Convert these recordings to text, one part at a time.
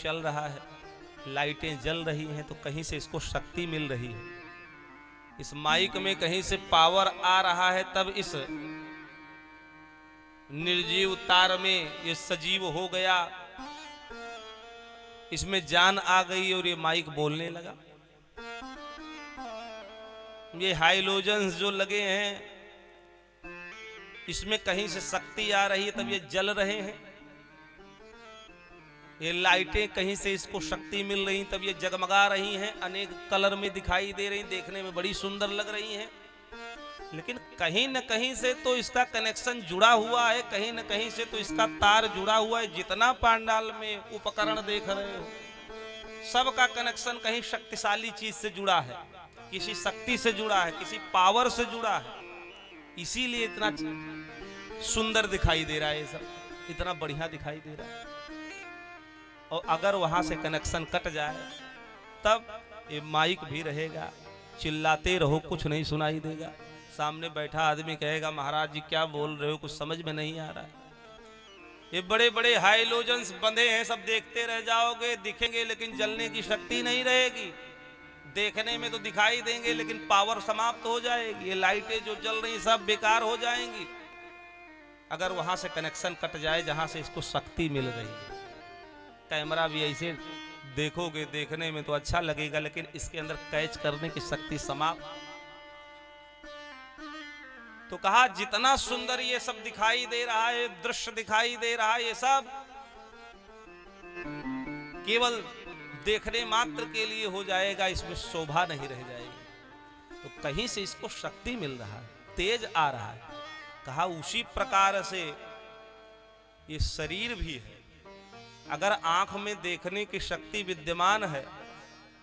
चल रहा है, लाइटें जल रही हैं, तो कहीं से इसको शक्ति मिल रही है। इस माइक में कहीं से पावर आ रहा है, तब इस निर्जीव तार में ये सजीव हो गया, इसमें जान आ गई और ये माइक बोलने लगा। ये हाइलोजन्स जो लगे हैं, इसमें कहीं से शक्ति आ रही है, तब ये जल रहे हैं। ये लाइटें कहीं से इसको शक्ति मिल रही, तब ये जगमगा रही हैं, अनेक कलर में दिखाई दे रही, देखने में बड़ी सुंदर लग रही हैं। लेकिन कहीं न कहीं से तो इसका कनेक्शन जुड़ा हुआ है, कहीं न कहीं से तो इसका तार जुड़ा हुआ है। जितना पांडाल में उपकरण देख रहे हो, सबका कनेक्शन कहीं शक्तिशाली चीज से जुड़ा है, किसी शक्ति से जुड़ा है, किसी पावर से जुड़ा है। इसीलिए इतना सुंदर दिखाई दे रहा है, ये सब इतना बढ़िया दिखाई दे रहा है। और अगर वहां से कनेक्शन कट जाए, तब ये माइक भी रहेगा, चिल्लाते रहो कुछ नहीं सुनाई देगा। सामने बैठा आदमी कहेगा महाराज जी क्या बोल रहे हो, कुछ समझ में नहीं आ रहा है। ये बड़े बड़े हाइलोजन्स बंधे हैं, सब देखते रह जाओगे, दिखेंगे लेकिन जलने की शक्ति नहीं रहेगी। देखने में तो दिखाई देंगे लेकिन पावर समाप्त हो जाएगी। ये लाइटें जो जल रही सब बेकार हो जाएंगी अगर वहां से कनेक्शन कट जाए जहां से इसको शक्ति मिल रही है। कैमरा भी ऐसे देखोगे, देखने में तो अच्छा लगेगा, लेकिन इसके अंदर कैच करने की शक्ति समाप्त। तो कहा जितना सुंदर ये सब दिखाई दे रहा है, दृश्य दिखाई दे रहा है, ये सब केवल देखने मात्र के लिए हो जाएगा, इसमें शोभा नहीं रह जाएगी। तो कहीं से इसको शक्ति मिल रहा है, तेज आ रहा है। कहा उसी प्रकार से ये शरीर भी है। अगर आंख में देखने की शक्ति विद्यमान है,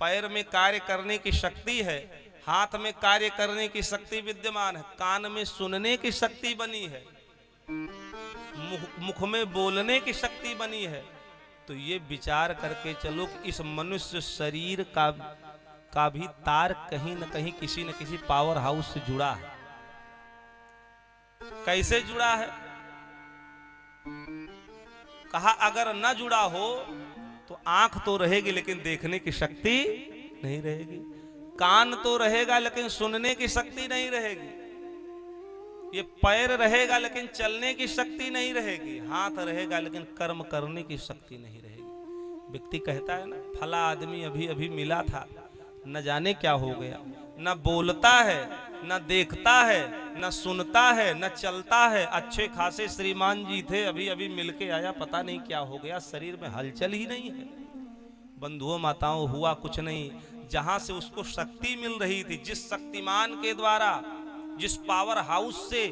पैर में कार्य करने की शक्ति है, हाथ में कार्य करने की शक्ति विद्यमान है, कान में सुनने की शक्ति बनी है, मुख में बोलने की शक्ति बनी है, तो ये विचार करके चलो कि इस मनुष्य शरीर का भी तार कहीं न कहीं किसी न किसी पावर हाउस से जुड़ा है। कैसे जुड़ा है? कहा अगर न जुड़ा हो तो आंख तो रहेगी लेकिन देखने की शक्ति नहीं रहेगी, कान तो रहेगा लेकिन सुनने की शक्ति नहीं रहेगी, ये पैर रहेगा लेकिन चलने की शक्ति नहीं रहेगी, हाथ रहेगा लेकिन कर्म करने की शक्ति नहीं रहेगी। व्यक्ति कहता है ना, फला आदमी अभी अभी मिला था, न जाने क्या हो गया, न बोलता है, न देखता है, न सुनता है, न चलता है। अच्छे खासे श्रीमान जी थे, अभी अभी मिलके आया, पता नहीं क्या हो गया, शरीर में हलचल ही नहीं है। बंधुओं माताओं, हुआ कुछ नहीं, जहां से उसको शक्ति मिल रही थी, जिस शक्तिमान के द्वारा, जिस पावर हाउस से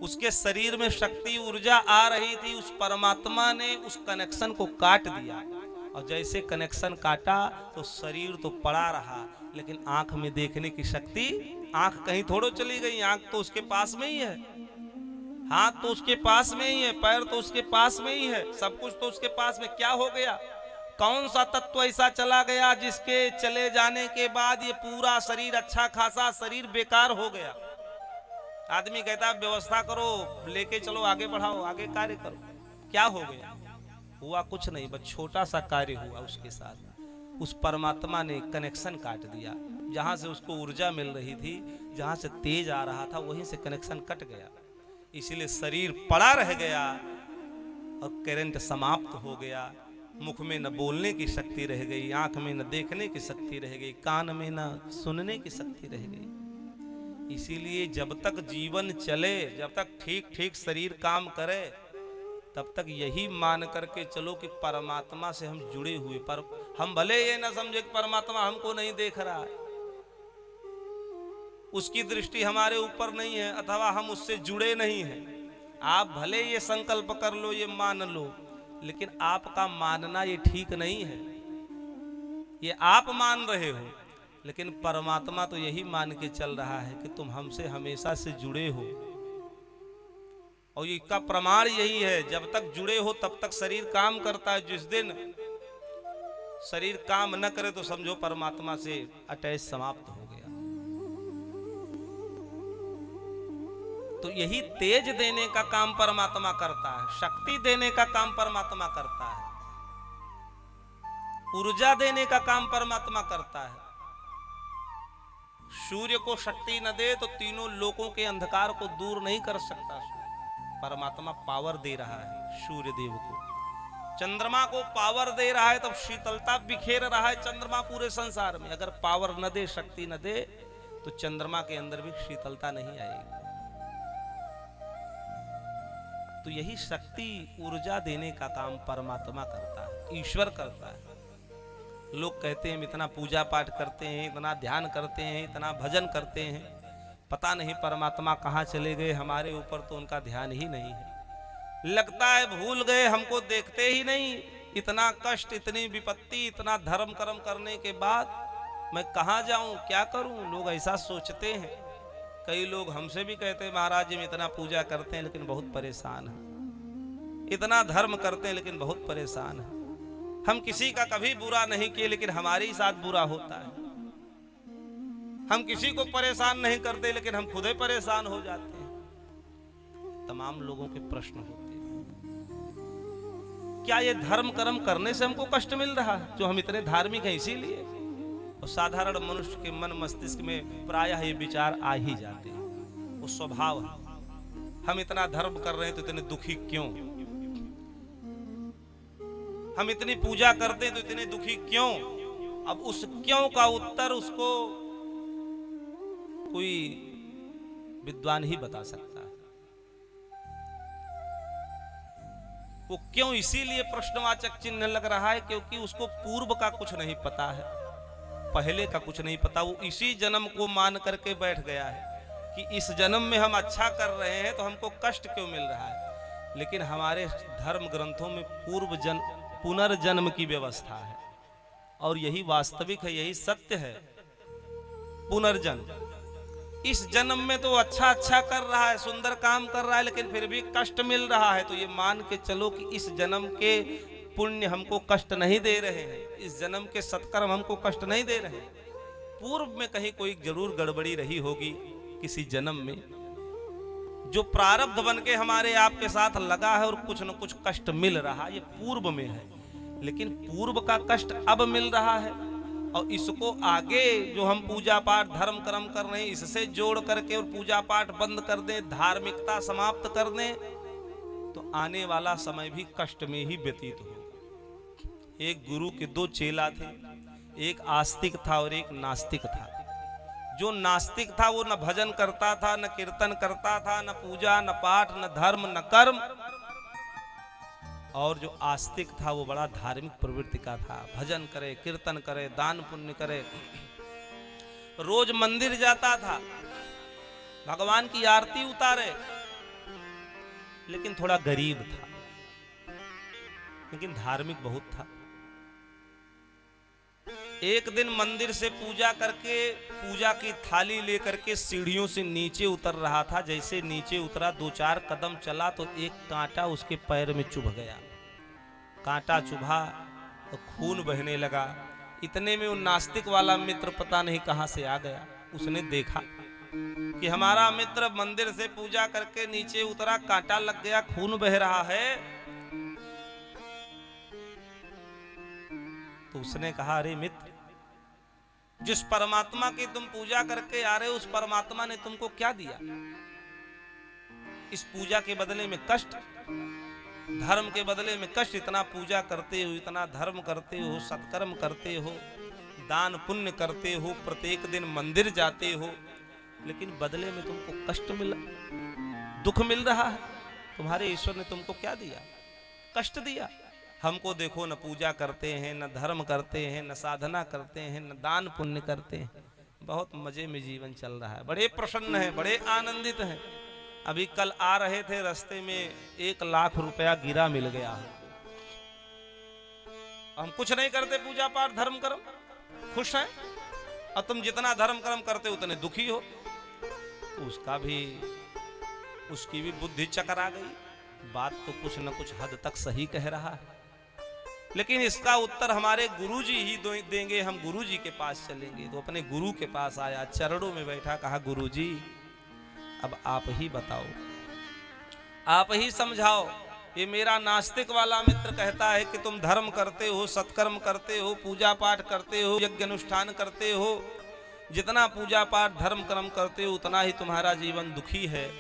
उसके शरीर में शक्ति ऊर्जा आ रही थी, उस परमात्मा ने उस कनेक्शन को काट दिया। और जैसे कनेक्शन काटा तो शरीर तो पड़ा रहा, लेकिन आंख में देखने की शक्ति, आंख कहीं थोड़ो चली गई, आंख तो उसके पास में ही है, हाथ तो उसके पास में ही है, पैर तो उसके पास में ही है, सब कुछ तो उसके पास में। क्या हो गया? कौन सा तत्व ऐसा चला गया जिसके चले जाने के बाद ये पूरा शरीर, अच्छा खासा शरीर बेकार हो गया? आदमी कहता व्यवस्था करो, लेके चलो, आगे बढ़ाओ, आगे कार्य करो। क्या हो गया? हुआ कुछ नहीं, बस छोटा सा कार्य हुआ उसके साथ। उस परमात्मा ने कनेक्शन काट दिया, जहां से उसको ऊर्जा मिल रही थी, जहां से तेज आ रहा था, वहीं से कनेक्शन कट गया। इसीलिए शरीर पड़ा रह गया और करंट समाप्त हो गया। मुख में न बोलने की शक्ति रह गई, आंख में न देखने की शक्ति रह गई, कान में न सुनने की शक्ति रह गई। इसीलिए जब तक जीवन चले, जब तक ठीक ठीक शरीर काम करे, तब तक यही मान करके चलो कि परमात्मा से हम जुड़े हुए। पर हम भले ये ना समझे कि परमात्मा हमको नहीं देख रहा है, उसकी दृष्टि हमारे ऊपर नहीं है, अथवा हम उससे जुड़े नहीं हैं। आप भले ये संकल्प कर लो, ये मान लो, लेकिन आपका मानना ये ठीक नहीं है। ये आप मान रहे हो, लेकिन परमात्मा तो यही मान के चल रहा है कि तुम हमसे हमेशा से जुड़े हो। और इसका प्रमाण यही है, जब तक जुड़े हो तब तक शरीर काम करता है। जिस दिन शरीर काम न करे तो समझो परमात्मा से अटैच समाप्त हो गया। तो यही तेज देने का काम परमात्मा करता है, शक्ति देने का काम परमात्मा करता है। ऊर्जा देने का काम परमात्मा करता है। सूर्य को शक्ति न दे तो तीनों लोकों के अंधकार को दूर नहीं कर सकता। परमात्मा पावर दे रहा है सूर्य देव को। चंद्रमा को पावर दे रहा है, तब शीतलता बिखेर रहा है चंद्रमा पूरे संसार में। अगर पावर न दे, शक्ति न दे, तो चंद्रमा के अंदर भी शीतलता नहीं आएगी। तो यही शक्ति, ऊर्जा देने का काम परमात्मा करता है, ईश्वर करता है। लोग कहते हैं हम इतना पूजा पाठ करते हैं, इतना ध्यान करते हैं, इतना भजन करते हैं, पता नहीं परमात्मा कहाँ चले गए, हमारे ऊपर तो उनका ध्यान ही नहीं है। लगता है भूल गए, हमको देखते ही नहीं। इतना कष्ट, इतनी विपत्ति, इतना धर्म कर्म करने के बाद मैं कहाँ जाऊं, क्या करूं? लोग ऐसा सोचते हैं। कई लोग हमसे भी कहते हैं महाराज जी हम इतना पूजा करते हैं लेकिन बहुत परेशान हैं, इतना धर्म करते हैं लेकिन बहुत परेशान हैं। हम किसी का कभी बुरा नहीं किए लेकिन हमारे ही साथ बुरा होता है। हम किसी को परेशान नहीं करते लेकिन हम खुद ही परेशान हो जाते हैं। तमाम लोगों के प्रश्न होते हैं। क्या ये धर्म कर्म करने से हमको कष्ट मिल रहा है, जो हम इतने धार्मिक हैं इसीलिए? और साधारण मनुष्य के मन मस्तिष्क में प्रायः ये विचार आ ही जाते हैं, वो स्वभाव है। हम इतना धर्म कर रहे हैं तो इतने दुखी क्यों? हम इतनी पूजा करते हैं तो इतने दुखी क्यों? अब उस क्यों का उत्तर उसको कोई विद्वान ही बता सकता है। वो क्यों इसीलिए प्रश्नवाचक चिन्ह लग रहा है क्योंकि उसको पूर्व का कुछ नहीं पता है, पहले का कुछ नहीं पता। वो इसी जन्म को मान करके बैठ गया है कि इस जन्म में हम अच्छा कर रहे हैं तो हमको कष्ट क्यों मिल रहा है। लेकिन हमारे धर्म ग्रंथों में पुनर्जन्म की व्यवस्था है और यही वास्तविक है, यही सत्य है। पुनर्जन्म, इस जन्म में तो अच्छा कर रहा है, सुंदर काम कर रहा है, लेकिन फिर भी कष्ट मिल रहा है। तो ये मान के चलो कि इस जन्म के पुण्य हमको कष्ट नहीं दे रहे हैं, इस जन्म के सत्कर्म हमको कष्ट नहीं दे रहे हैं। पूर्व में कहीं कोई जरूर गड़बड़ी रही होगी किसी जन्म में, जो प्रारब्ध बन के हमारे आपके साथ लगा है और कुछ न कुछ कष्ट मिल रहा है, ये पूर्व में है। लेकिन पूर्व का कष्ट अब मिल रहा है और इसको आगे जो हम पूजा पाठ धर्म कर्म कर रहे हैं इससे जोड़ करके और पूजा पाठ बंद कर दें, धार्मिकता समाप्त कर दें, तो आने वाला समय भी कष्ट में ही व्यतीत होगा। एक गुरु के दो चेला थे, एक आस्तिक था और एक नास्तिक था। जो नास्तिक था वो न भजन करता था, न कीर्तन करता था, न पूजा, न पाठ, न धर्म, न कर्म। और जो आस्तिक था वो बड़ा धार्मिक प्रवृत्ति का था, भजन करे, कीर्तन करे, दान पुण्य करे, रोज मंदिर जाता था, भगवान की आरती उतारे, लेकिन थोड़ा गरीब था, लेकिन धार्मिक बहुत था। एक दिन मंदिर से पूजा करके पूजा की थाली लेकर के सीढ़ियों से नीचे उतर रहा था। जैसे नीचे उतरा 2-4 कदम चला तो एक कांटा उसके पैर में चुभ गया। कांटा चुभा तो खून बहने लगा। इतने में वो नास्तिक वाला मित्र पता नहीं कहां से आ गया। उसने देखा कि हमारा मित्र मंदिर से पूजा करके नीचे उतरा, कांटा लग गया, खून बह रहा है। तो उसने कहा, अरे मित्र, जिस परमात्मा की तुम पूजा करके आ रहे हो उस परमात्मा ने तुमको क्या दिया? इस पूजा के बदले में कष्ट, धर्म के बदले में कष्ट। इतना पूजा करते हो, इतना धर्म करते हो, सत्कर्म करते हो, दान पुण्य करते हो, प्रत्येक दिन मंदिर जाते हो, लेकिन बदले में तुमको कष्ट मिला, दुख मिल रहा है। तुम्हारे ईश्वर ने तुमको क्या दिया? कष्ट दिया। हमको देखो, न पूजा करते हैं, न धर्म करते हैं, न साधना करते हैं, न दान पुण्य करते हैं, बहुत मजे में जीवन चल रहा है, बड़े प्रसन्न हैं, बड़े आनंदित हैं। अभी कल आ रहे थे, रास्ते में 1 लाख रुपया गिरा मिल गया। हम कुछ नहीं करते, पूजा पाठ धर्म कर्म, खुश हैं। और तुम जितना धर्म कर्म करते उतने दुखी हो। उसकी भी बुद्धि चकरा गई। बात तो कुछ न कुछ हद तक सही कह रहा है, लेकिन इसका उत्तर हमारे गुरुजी ही देंगे। हम गुरुजी के पास चलेंगे। तो अपने गुरु के पास आया, चरणों में बैठा, कहा, गुरुजी अब आप ही बताओ, आप ही समझाओ, ये मेरा नास्तिक वाला मित्र कहता है कि तुम धर्म करते हो, सत्कर्म करते हो, पूजा पाठ करते हो, यज्ञ अनुष्ठान करते हो, जितना पूजा पाठ धर्म कर्म करते हो उतना ही तुम्हारा जीवन दुखी है।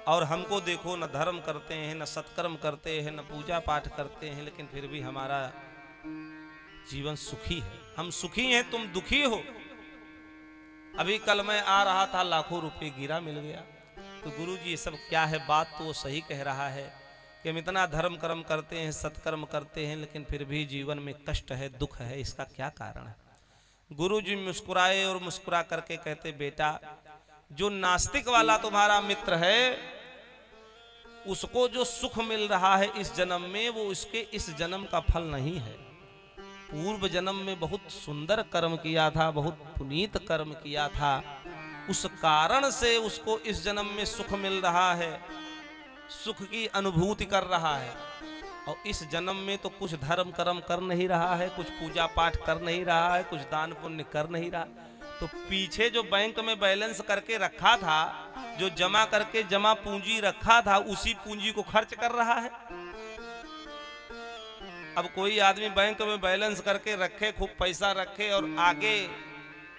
और हमको देखो, न धर्म करते हैं, न सत्कर्म करते हैं, न पूजा पाठ करते हैं, लेकिन फिर भी हमारा जीवन सुखी है। हम सुखी हैं, तुम दुखी हो। अभी कल मैं आ रहा था, लाखों रुपए गिरा मिल गया। तो गुरुजी ये सब क्या है? बात तो वो सही कह रहा है कि हम इतना धर्म कर्म करते हैं, सत्कर्म करते हैं, लेकिन फिर भी जीवन में कष्ट है, दुख है। इसका क्या कारण है? गुरुजी मुस्कुराए और मुस्कुरा करके कहते, बेटा, जो नास्तिक वाला तुम्हारा मित्र है उसको जो सुख मिल रहा है इस जन्म में, वो उसके इस जन्म का फल नहीं है। पूर्व जन्म में बहुत सुंदर कर्म किया था, बहुत पुनीत कर्म किया था, उस कारण से उसको इस जन्म में सुख मिल रहा है, सुख की अनुभूति कर रहा है। और इस जन्म में तो कुछ धर्म कर्म कर नहीं रहा है, कुछ पूजा पाठ कर नहीं रहा है, कुछ दान पुण्य कर नहीं रहा। तो पीछे जो बैंक में बैलेंस करके रखा था, जो जमा करके जमा पूंजी रखा था, उसी पूंजी को खर्च कर रहा है। अब कोई आदमी बैंक में बैलेंस करके रखे, खूब पैसा रखे, और आगे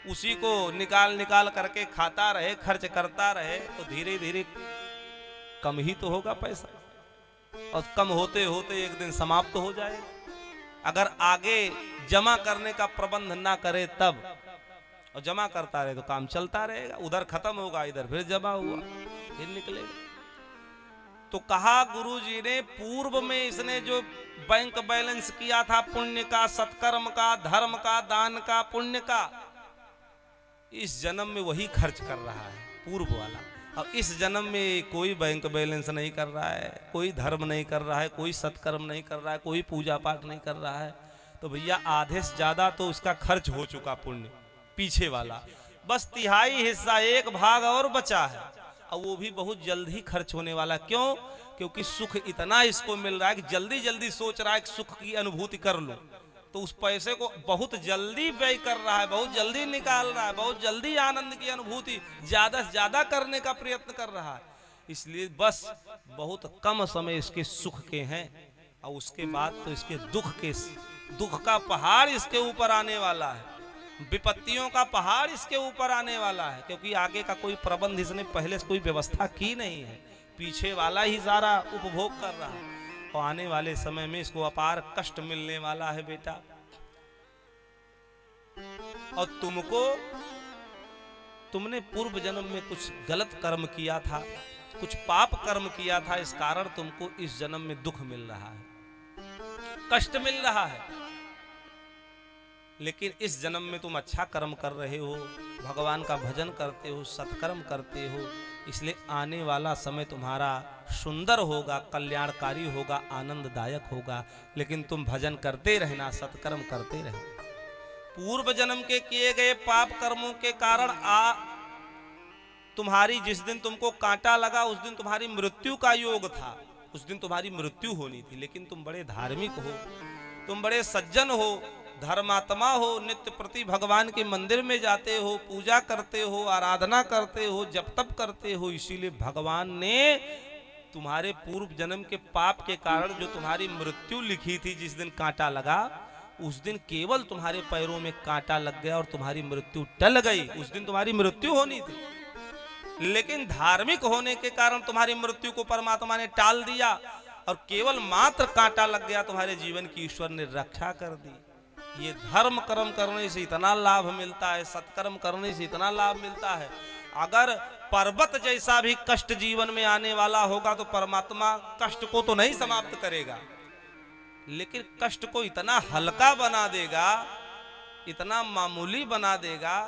उसी को निकाल निकाल करके खाता रहे, खर्च करता रहे, तो धीरे धीरे कम ही तो होगा पैसा, और कम होते होते एक दिन समाप्त हो जाएगा। अगर आगे जमा करने का प्रबंध ना करे तब, और जमा करता रहे तो काम चलता रहेगा, उधर खत्म होगा, इधर फिर जमा हुआ, फिर निकलेगा। तो कहा गुरुजी ने, पूर्व में इसने जो बैंक बैलेंस किया था पुण्य का, सत्कर्म का, धर्म का, दान का, पुण्य का, इस जन्म में वही खर्च कर रहा है पूर्व वाला। अब इस जन्म में कोई बैंक बैलेंस नहीं कर रहा है, कोई धर्म नहीं कर रहा है, कोई सत्कर्म नहीं कर रहा है, कोई पूजा पाठ नहीं कर रहा है। तो भैया आधे से ज्यादा तो उसका खर्च हो चुका पुण्य पीछे वाला, बस तिहाई हिस्सा, एक भाग और बचा है, और वो भी बहुत जल्द ही खर्च होने वाला। क्यों? क्योंकि सुख इतना इसको मिल रहा है कि जल्दी जल्दी सोच रहा है कि सुख की अनुभूति कर लूं, तो उस पैसे को बहुत जल्दी व्यय कर रहा है, बहुत जल्दी निकाल रहा है, बहुत जल्दी आनंद की अनुभूति ज्यादा से ज्यादा करने का प्रयत्न कर रहा है। इसलिए बस बहुत कम समय इसके सुख के हैं, और उसके बाद तो इसके दुख का पहाड़ इसके ऊपर आने वाला है, विपत्तियों का पहाड़ इसके ऊपर आने वाला है। क्योंकि आगे का कोई प्रबंध इसने पहले से कोई व्यवस्था की नहीं है, पीछे वाला ही सारा उपभोग कर रहा है, और आने वाले समय में इसको अपार कष्ट मिलने वाला है बेटा। और तुमने पूर्व जन्म में कुछ गलत कर्म किया था, कुछ पाप कर्म किया था, इस कारण तुमको इस जन्म में दुख मिल रहा है, कष्ट मिल रहा है। लेकिन इस जन्म में तुम अच्छा कर्म कर रहे हो, भगवान का भजन करते हो, सत्कर्म करते हो, इसलिए आने वाला समय तुम्हारा सुंदर होगा, कल्याणकारी होगा, आनंददायक होगा। लेकिन तुम भजन करते रहना, सत्कर्म करते रहना। पूर्व जन्म के किए गए पाप कर्मों के कारण तुम्हारी जिस दिन तुमको कांटा लगा उस दिन तुम्हारी मृत्यु का योग था, उस दिन तुम्हारी मृत्यु होनी थी। लेकिन तुम बड़े धार्मिक हो, तुम बड़े सज्जन हो, धर्मात्मा हो, नित्य प्रति भगवान के मंदिर में जाते हो, पूजा करते हो, आराधना करते हो, जप तप करते हो। इसीलिए भगवान ने तुम्हारे पूर्व जन्म के पाप के कारण जो तुम्हारी मृत्यु लिखी थी, जिस दिन कांटा लगा उस दिन केवल तुम्हारे पैरों में कांटा लग गया और तुम्हारी मृत्यु टल गई। उस दिन तुम्हारी मृत्यु होनी थी, लेकिन धार्मिक होने के कारण तुम्हारी मृत्यु को परमात्मा ने टाल दिया, और केवल मात्र कांटा लग गया, तुम्हारे जीवन की ईश्वर ने रक्षा कर दी। ये धर्म कर्म करने से इतना लाभ मिलता है, सत्कर्म करने से इतना लाभ मिलता है। अगर पर्वत जैसा भी कष्ट जीवन में आने वाला होगा तो परमात्मा कष्ट को तो नहीं समाप्त करेगा, लेकिन कष्ट को इतना हल्का बना देगा, इतना मामूली बना देगा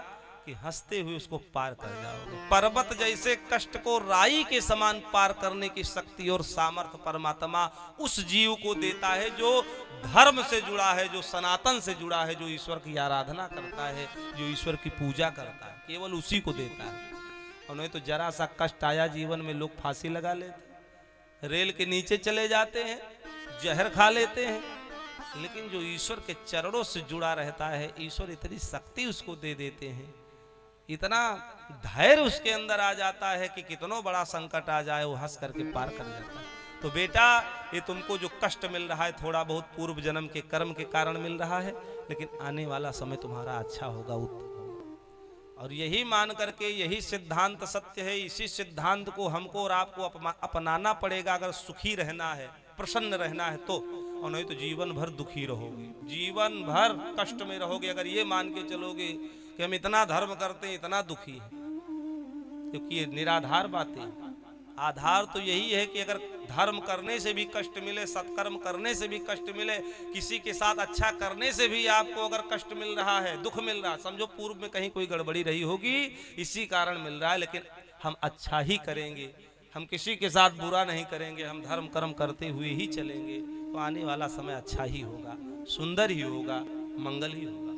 कि हंसते हुए उसको पार कर जाओगे। पर्वत जैसे कष्ट को राई के समान पार करने की शक्ति और सामर्थ्य परमात्मा उस जीव को देता है जो धर्म से जुड़ा है, जो सनातन से जुड़ा है, जो ईश्वर की आराधना करता है, जो ईश्वर की पूजा करता है, केवल उसी को देता है। और नहीं तो जरा सा कष्ट आया जीवन में, लोग फांसी लगा लेते, रेल के नीचे चले जाते हैं, जहर खा लेते हैं। लेकिन जो ईश्वर के चरणों से जुड़ा रहता है, ईश्वर इतनी शक्ति उसको दे देते हैं इतना धैर्य उसके अंदर आ जाता है कि कितना बड़ा संकट आ जाए वो हंस करके पार कर जाता है। तो बेटा, ये तुमको जो कष्ट मिल रहा है थोड़ा बहुत पूर्व जन्म के कर्म के कारण मिल रहा है, लेकिन आने वाला समय तुम्हारा अच्छा होगा, उत्तम होगा। और यही मान करके, यही सिद्धांत सत्य है, इसी सिद्धांत को हमको और आपको अपनाना पड़ेगा अगर सुखी रहना है, प्रसन्न रहना है तो। और नहीं तो जीवन भर दुखी रहोगे, जीवन भर कष्ट में रहोगे अगर ये मान के चलोगे कि हम इतना धर्म करते हैं इतना दुखी है। क्योंकि ये निराधार बातें, आधार तो यही है कि अगर धर्म करने से भी कष्ट मिले, सत्कर्म करने से भी कष्ट मिले, किसी के साथ अच्छा करने से भी आपको अगर कष्ट मिल रहा है, दुख मिल रहा है, समझो पूर्व में कहीं कोई गड़बड़ी रही होगी, इसी कारण मिल रहा है। लेकिन हम अच्छा ही करेंगे, हम किसी के साथ बुरा नहीं करेंगे, हम धर्म कर्म करते हुए ही चलेंगे, तो आने वाला समय अच्छा ही होगा, सुंदर ही होगा, मंगल ही होगा।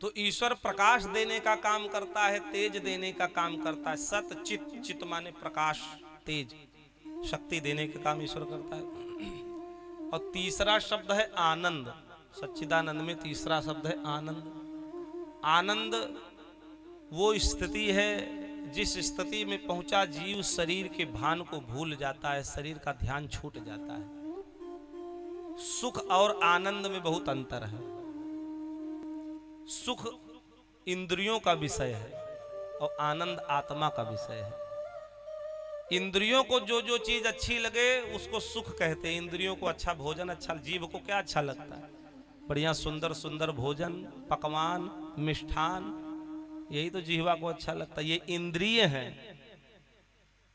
तो ईश्वर प्रकाश देने का काम करता है, तेज देने का काम करता है। सत चित, चित माने प्रकाश, तेज, शक्ति देने का काम ईश्वर करता है। और तीसरा शब्द है आनंद। सच्चिदानंद में तीसरा शब्द है आनंद। आनंद वो स्थिति है जिस स्थिति में पहुंचा जीव शरीर के भान को भूल जाता है, शरीर का ध्यान छूट जाता है। सुख और आनंद में बहुत अंतर है। सुख इंद्रियों का विषय है और आनंद आत्मा का विषय है। इंद्रियों को जो जो चीज अच्छी लगे उसको सुख कहते हैं। इंद्रियों को अच्छा भोजन, अच्छा, जीव को क्या अच्छा लगता है? बढ़िया सुंदर सुंदर भोजन, पकवान, मिष्ठान, यही तो जीवा को अच्छा लगता है। ये इंद्रिय हैं।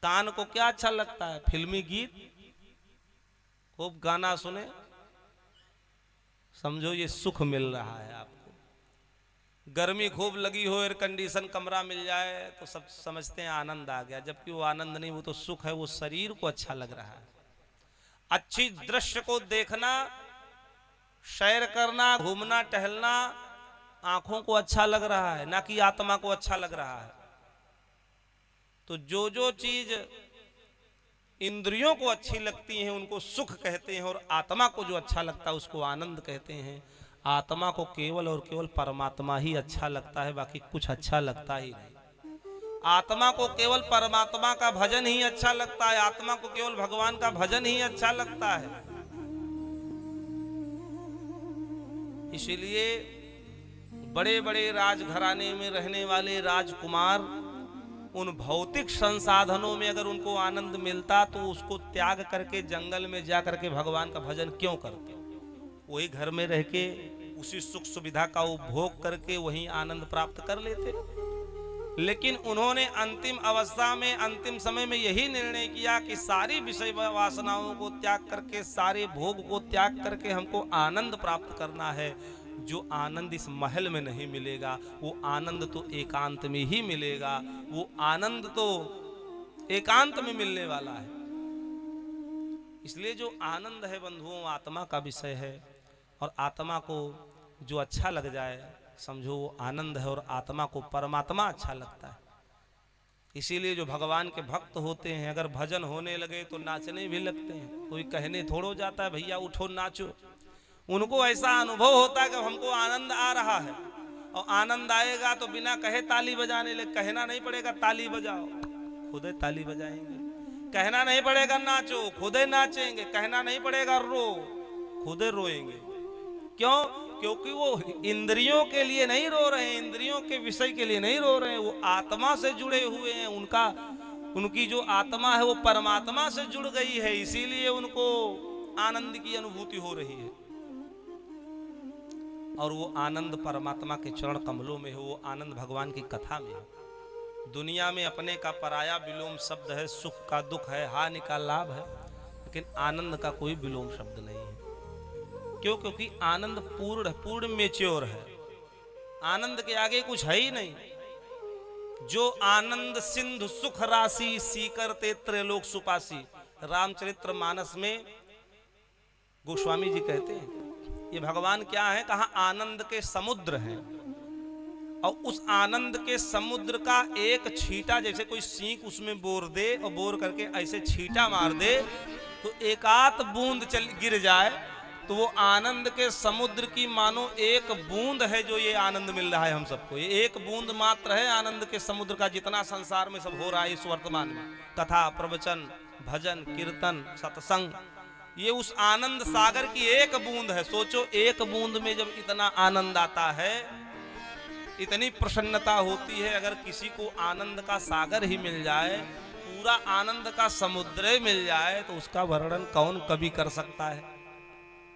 कान को क्या अच्छा लगता है? फिल्मी गीत, खूब गाना सुने, समझो ये सुख मिल रहा है आपको। गर्मी खूब लगी हो, एयर कंडीशन कमरा मिल जाए तो सब समझते हैं आनंद आ गया, जबकि वो आनंद नहीं, वो तो सुख है। वो शरीर को अच्छा लग रहा है। अच्छी दृश्य को देखना, सैर करना, घूमना टहलना आंखों को अच्छा लग रहा है, ना कि आत्मा को अच्छा लग रहा है। तो जो जो चीज इंद्रियों को अच्छी लगती हैं उनको सुख कहते हैं, और आत्मा को जो अच्छा लगता है उसको आनंद कहते हैं। आत्मा को केवल और केवल परमात्मा ही अच्छा लगता है, बाकी कुछ अच्छा लगता ही नहीं। आत्मा को केवल परमात्मा का भजन ही अच्छा लगता है, आत्मा को केवल भगवान का भजन ही अच्छा लगता है। इसीलिए बड़े बड़े राजघराने में रहने वाले राजकुमार उन भौतिक संसाधनों में अगर उनको आनंद मिलता तो उसको त्याग करके जंगल में जा करके भगवान का भजन क्यों करते? वही घर में रह के उसी सुख सुविधा का उपभोग करके वही आनंद प्राप्त कर लेते। लेकिन उन्होंने अंतिम अवस्था में, अंतिम समय में यही निर्णय किया कि सारी विषय वासनाओं को त्याग करके, सारे भोग को त्याग करके हमको आनंद प्राप्त करना है। जो आनंद इस महल में नहीं मिलेगा, वो आनंद तो एकांत में ही मिलेगा। वो आनंद तो एकांत में मिलने वाला है। इसलिए जो आनंद है बंधुओं, आत्मा का विषय है, और आत्मा को जो अच्छा लग जाए समझो वो आनंद है, और आत्मा को परमात्मा अच्छा लगता है। इसीलिए जो भगवान के भक्त होते हैं अगर भजन होने लगे तो नाचने भी लगते हैं। कोई कहने थोड़ो जाता है भैया उठो नाचो। उनको ऐसा अनुभव होता है कि हमको आनंद आ रहा है, और आनंद आएगा तो बिना कहे ताली बजाने लगे। कहना नहीं पड़ेगा ताली बजाओ, खुद ही ताली बजाएंगे। कहना नहीं पड़ेगा नाचो, खुद ही नाचेंगे। कहना नहीं पड़ेगा रो, खुद ही रोएंगे। क्यों? क्योंकि वो इंद्रियों के लिए नहीं रो रहे हैं, इंद्रियों के विषय के लिए नहीं रो रहे हैं, वो आत्मा से जुड़े हुए हैं। उनकी जो आत्मा है वो परमात्मा से जुड़ गई है, इसीलिए उनको आनंद की अनुभूति हो रही है। और वो आनंद परमात्मा के चरण कमलों में हो, वो आनंद भगवान की कथा में हो। दुनिया में अपने का पराया विलोम शब्द है, सुख का दुख है, हानि का लाभ है, लेकिन आनंद का कोई विलोम शब्द नहीं है। क्यों? क्योंकि आनंद पूर्ण मेच्योर है। आनंद के आगे कुछ है ही नहीं। जो आनंद सिंधु सुख राशि सीकर ते त्रैलोक सुपासी, रामचरित्र मानस में गोस्वामी जी कहते हैं ये भगवान क्या है? कहा आनंद के समुद्र हैं, और उस आनंद के समुद्र का एक छींटा, जैसे कोई सींक उसमें बोर दे और बोर करके ऐसे छींटा मार दे तो एकात बूंद गिर जाए तो वो आनंद के समुद्र की मानो एक बूंद है जो ये आनंद मिल रहा है हम सबको। ये एक बूंद मात्र है आनंद के समुद्र का, जितना संसार में सब हो रहा है इस वर्तमान में, कथा, प्रवचन, भजन, कीर्तन, सत्संग, ये उस आनंद सागर की एक बूंद है। सोचो, एक बूंद में जब इतना आनंद आता है, इतनी प्रसन्नता होती है, अगर किसी को आनंद का सागर ही मिल जाए, पूरा आनंद का समुद्र मिल जाए, तो उसका वर्णन कौन कवि कर सकता है,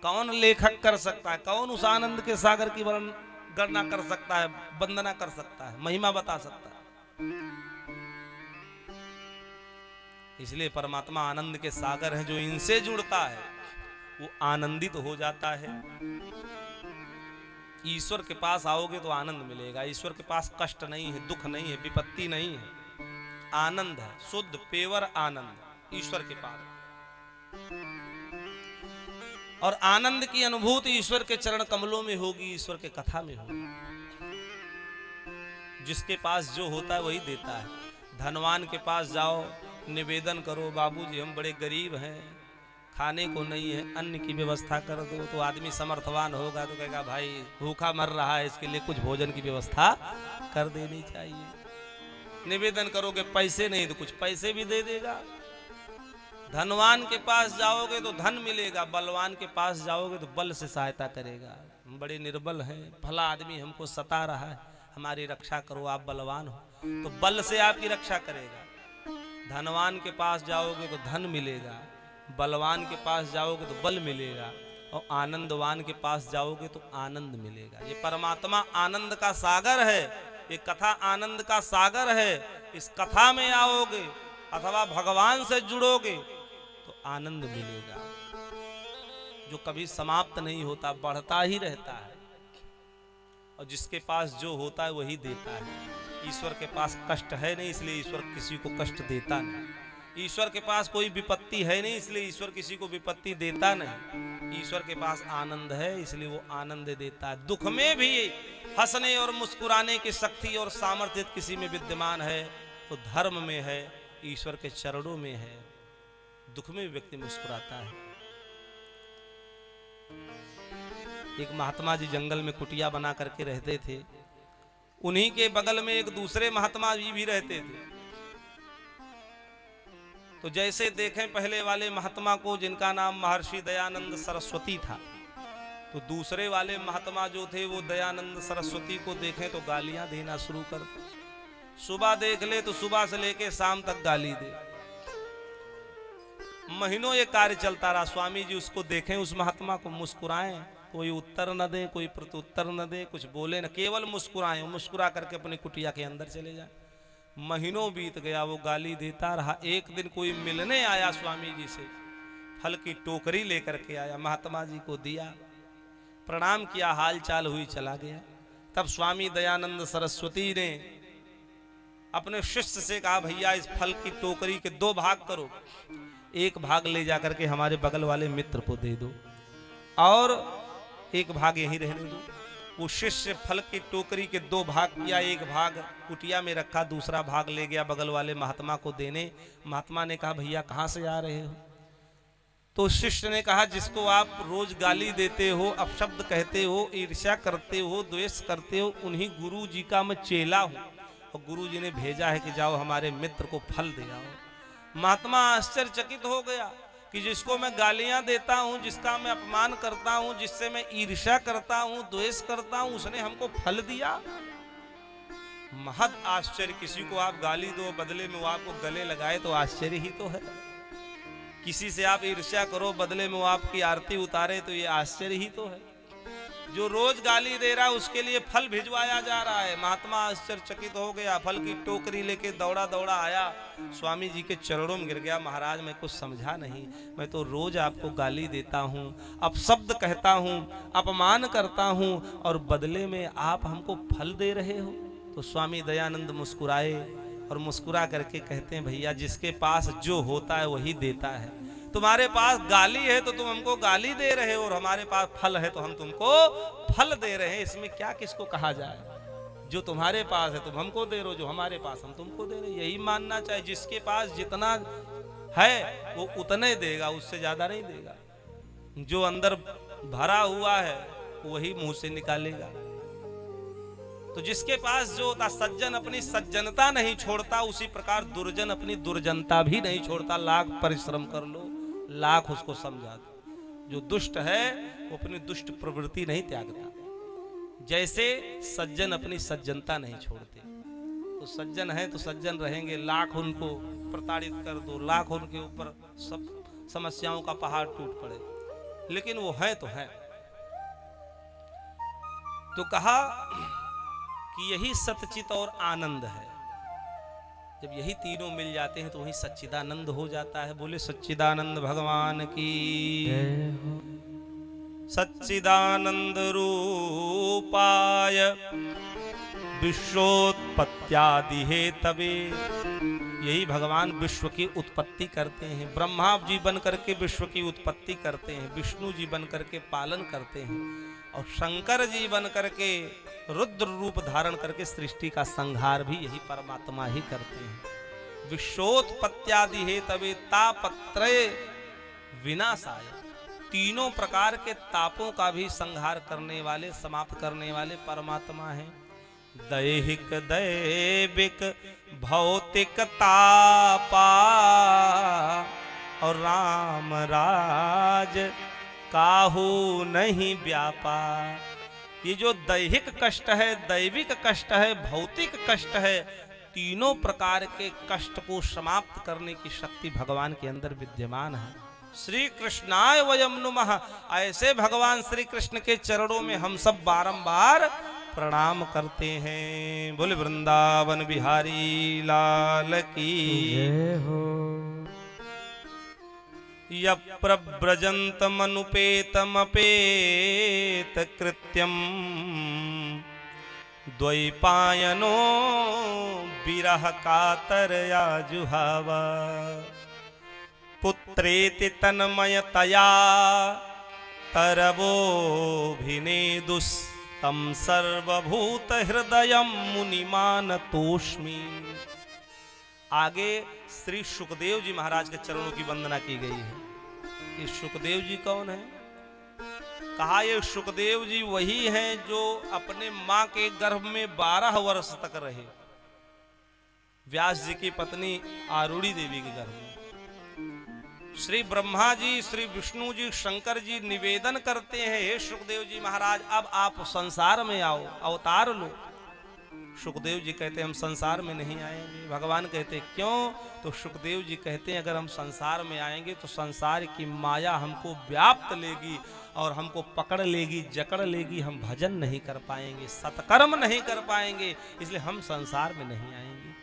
कौन लेखक कर सकता है, कौन उस आनंद के सागर की वर्णन गणना कर सकता है, वंदना कर सकता है, महिमा बता सकता है। इसलिए परमात्मा आनंद के सागर है। जो इनसे जुड़ता है वो आनंदित हो जाता है। ईश्वर के पास आओगे तो आनंद मिलेगा। ईश्वर के पास कष्ट नहीं है, दुख नहीं है, विपत्ति नहीं है, आनंद है, शुद्ध पेवर आनंद ईश्वर के पास। और आनंद की अनुभूति ईश्वर के चरण कमलों में होगी, ईश्वर के कथा में होगी। जिसके पास जो होता है वही देता है। धनवान के पास जाओ, निवेदन करो, बाबूजी हम बड़े गरीब हैं, खाने को नहीं है, अन्न की व्यवस्था कर दो, तो आदमी समर्थवान होगा तो कहेगा भाई भूखा मर रहा है, इसके लिए कुछ भोजन की व्यवस्था कर देनी चाहिए। निवेदन करोगे पैसे नहीं तो कुछ पैसे भी दे देगा। धनवान के पास जाओगे तो धन मिलेगा, बलवान के पास जाओगे तो बल से सहायता करेगा। हम बड़े निर्बल हैं, भला आदमी हमको सता रहा है, हमारी रक्षा करो, आप बलवान हो, तो बल से आपकी रक्षा करेगा। धनवान के पास जाओगे तो धन मिलेगा, बलवान के पास जाओगे तो बल मिलेगा, और आनंदवान के पास जाओगे तो आनंद मिलेगा। ये परमात्मा आनंद का सागर है, ये कथा आनंद का सागर है। इस कथा में आओगे अथवा भगवान से जुड़ोगे तो आनंद मिलेगा, जो कभी समाप्त नहीं होता, बढ़ता ही रहता है। और जिसके पास जो होता है वही देता है। ईश्वर के पास कष्ट है नहीं, इसलिए ईश्वर किसी को कष्ट देता नहीं। ईश्वर के पास कोई विपत्ति है नहीं, इसलिए ईश्वर किसी को विपत्ति देता नहीं। ईश्वर के पास आनंद है, इसलिए वो आनंद देता है। दुख में भी हंसने और मुस्कुराने की शक्ति और सामर्थ्य किसी में विद्यमान है तो धर्म में है, ईश्वर के चरणों में है। दुख में व्यक्ति मुस्कुराता है। एक महात्मा जी जंगल में कुटिया बना करके रहते थे। उन्हीं के बगल में एक दूसरे महात्मा जी भी रहते थे। तो जैसे देखें पहले वाले महात्मा को, जिनका नाम महर्षि दयानंद सरस्वती था, तो दूसरे वाले महात्मा जो थे वो दयानंद सरस्वती को देखें तो गालियां देना शुरू कर। सुबह देख ले तो सुबह से लेके शाम तक गाली दे। महीनों ये कार्य चलता रहा। स्वामी जी उसको देखें, उस महात्मा को, मुस्कुराएं, कोई उत्तर न दे, कोई प्रत्युत्तर न दे, कुछ बोले न, केवल मुस्कुराएं, मुस्कुरा करके अपनी कुटिया के अंदर चले जाए। महीनों बीत गया, वो गाली देता रहा। एक दिन कोई मिलने आया स्वामी जी से, फल की टोकरी लेकर के आया, महात्मा जी को दिया, प्रणाम किया, हाल चाल हुई, चला गया। तब स्वामी दयानंद सरस्वती ने अपने शिष्य से कहा, भैया इस फल की टोकरी के 2 भाग करो, एक भाग ले जाकर के हमारे बगल वाले मित्र को दे दो और एक भाग यहीं रहने दो। वो शिष्य फल की टोकरी के 2 भाग किया, एक भाग कुटिया में रखा, दूसरा भाग ले गया बगल वाले महात्मा को देने। महात्मा ने कहा, भैया कहाँ से आ रहे हो? तो शिष्य ने कहा, जिसको आप रोज गाली देते हो, अपशब्द कहते हो, ईर्ष्या करते हो, द्वेष करते हो, उन्हीं गुरु जी का मैं चेला हूँ, और गुरु जी ने भेजा है कि जाओ हमारे मित्र को फल दे आओ। महात्मा आश्चर्यचकित हो गया कि जिसको मैं गालियां देता हूं, जिसका मैं अपमान करता हूं, जिससे मैं ईर्ष्या करता हूं, द्वेष करता हूं, उसने हमको फल दिया। महद आश्चर्य। किसी को आप गाली दो, बदले में वो आपको गले लगाए तो आश्चर्य ही तो है। किसी से आप ईर्ष्या करो, बदले में वो आपकी आरती उतारे तो ये आश्चर्य ही तो है। जो रोज गाली दे रहा है उसके लिए फल भिजवाया जा रहा है। महात्मा आश्चर्यचकित हो गया, फल की टोकरी लेके दौड़ा दौड़ा आया, स्वामी जी के चरणों में गिर गया। महाराज मैं कुछ समझा नहीं, मैं तो रोज आपको गाली देता हूँ, अपशब्द कहता हूँ, अपमान करता हूँ, और बदले में आप हमको फल दे रहे हो। तो स्वामी दयानंद मुस्कुराए और मुस्कुरा करके कहते हैं, भैया जिसके पास जो होता है वही देता है। तुम्हारे पास गाली है तो तुम हमको गाली दे रहे हो, और हमारे पास फल है तो हम तुमको फल दे रहे हैं। इसमें क्या किसको कहा जाए? जो तुम्हारे पास है तुम हमको दे रहे हो, जो हमारे पास हम तुमको दे रहे हैं। यही मानना चाहिए। जिसके पास जितना है वो उतने देगा, उससे ज्यादा नहीं देगा। जो अंदर भरा हुआ है वही मुंह से निकालेगा। तो जिसके पास जो होता, सज्जन अपनी सज्जनता नहीं छोड़ता, उसी प्रकार दुर्जन अपनी दुर्जनता भी नहीं छोड़ता। लाख परिश्रम कर लो, लाख उसको समझा दो, जो दुष्ट है वो अपनी दुष्ट प्रवृत्ति नहीं त्यागता, जैसे सज्जन अपनी सज्जनता नहीं छोड़ते। तो सज्जन है तो सज्जन रहेंगे, लाख उनको प्रताड़ित कर दो, लाख उनके ऊपर सब समस्याओं का पहाड़ टूट पड़े, लेकिन वो है तो है। तो कहा कि यही सतचित और आनंद है। जब यही तीनों मिल जाते हैं तो वही सच्चिदानंद हो जाता है। बोले सच्चिदानंद भगवान की। सच्चिदानंद रूपाय विश्वोत्पत्त्यादि हेतवे। यही भगवान विश्व की उत्पत्ति करते हैं। ब्रह्मा जी बन करके विश्व की उत्पत्ति करते हैं, विष्णु जी बन करके पालन करते हैं, और शंकर जी बन करके रुद्र रूप धारण करके सृष्टि का संहार भी यही परमात्मा ही करते हैं। विश्वोत्पत्त्यादि हेतवे तापत्रय विनाशाय। तीनों प्रकार के तापों का भी संहार करने वाले, समाप्त करने वाले परमात्मा हैं। दैहिक दैविक भौतिक तापा और राम राज काहू नहीं व्यापा। ये जो दैहिक कष्ट है, दैविक कष्ट है, भौतिक कष्ट है, तीनों प्रकार के कष्ट को समाप्त करने की शक्ति भगवान के अंदर विद्यमान है। श्री कृष्णाय वयम नुमः। ऐसे भगवान श्री कृष्ण के चरणों में हम सब बारंबार प्रणाम करते हैं। बोले वृंदावन बिहारी लाल की जय हो। यप्रव्रजन्तमनुपेतमपेत कृत्यं द्वैपायनो विरह कातरया जुहावा। पुत्रेति तन्मयतया तरवोऽभिनेदुस्तं सर्वभूत हृदयं मुनिमानतोऽस्मि। आगे श्री सुखदेव जी महाराज के चरणों की वंदना की गई है। ये सुखदेव जी कौन है? कहा ये सुखदेव जी वही हैं जो अपने मां के गर्भ में 12 वर्ष तक रहे। व्यास जी की पत्नी आरूढ़ी देवी के गर्भ में श्री ब्रह्मा जी, श्री विष्णु जी, शंकर जी निवेदन करते हैं, हे सुखदेव जी महाराज अब आप संसार में आओ, अवतार लो। सुखदेव जी कहते हैं हम संसार में नहीं आएंगे। भगवान कहते क्यों? तो सुखदेव जी कहते हैं अगर हम संसार में आएंगे तो संसार की माया हमको व्याप्त लेगी और हमको पकड़ लेगी, जकड़ लेगी, हम भजन नहीं कर पाएंगे, सत्कर्म नहीं कर पाएंगे, इसलिए हम संसार में नहीं आएंगे।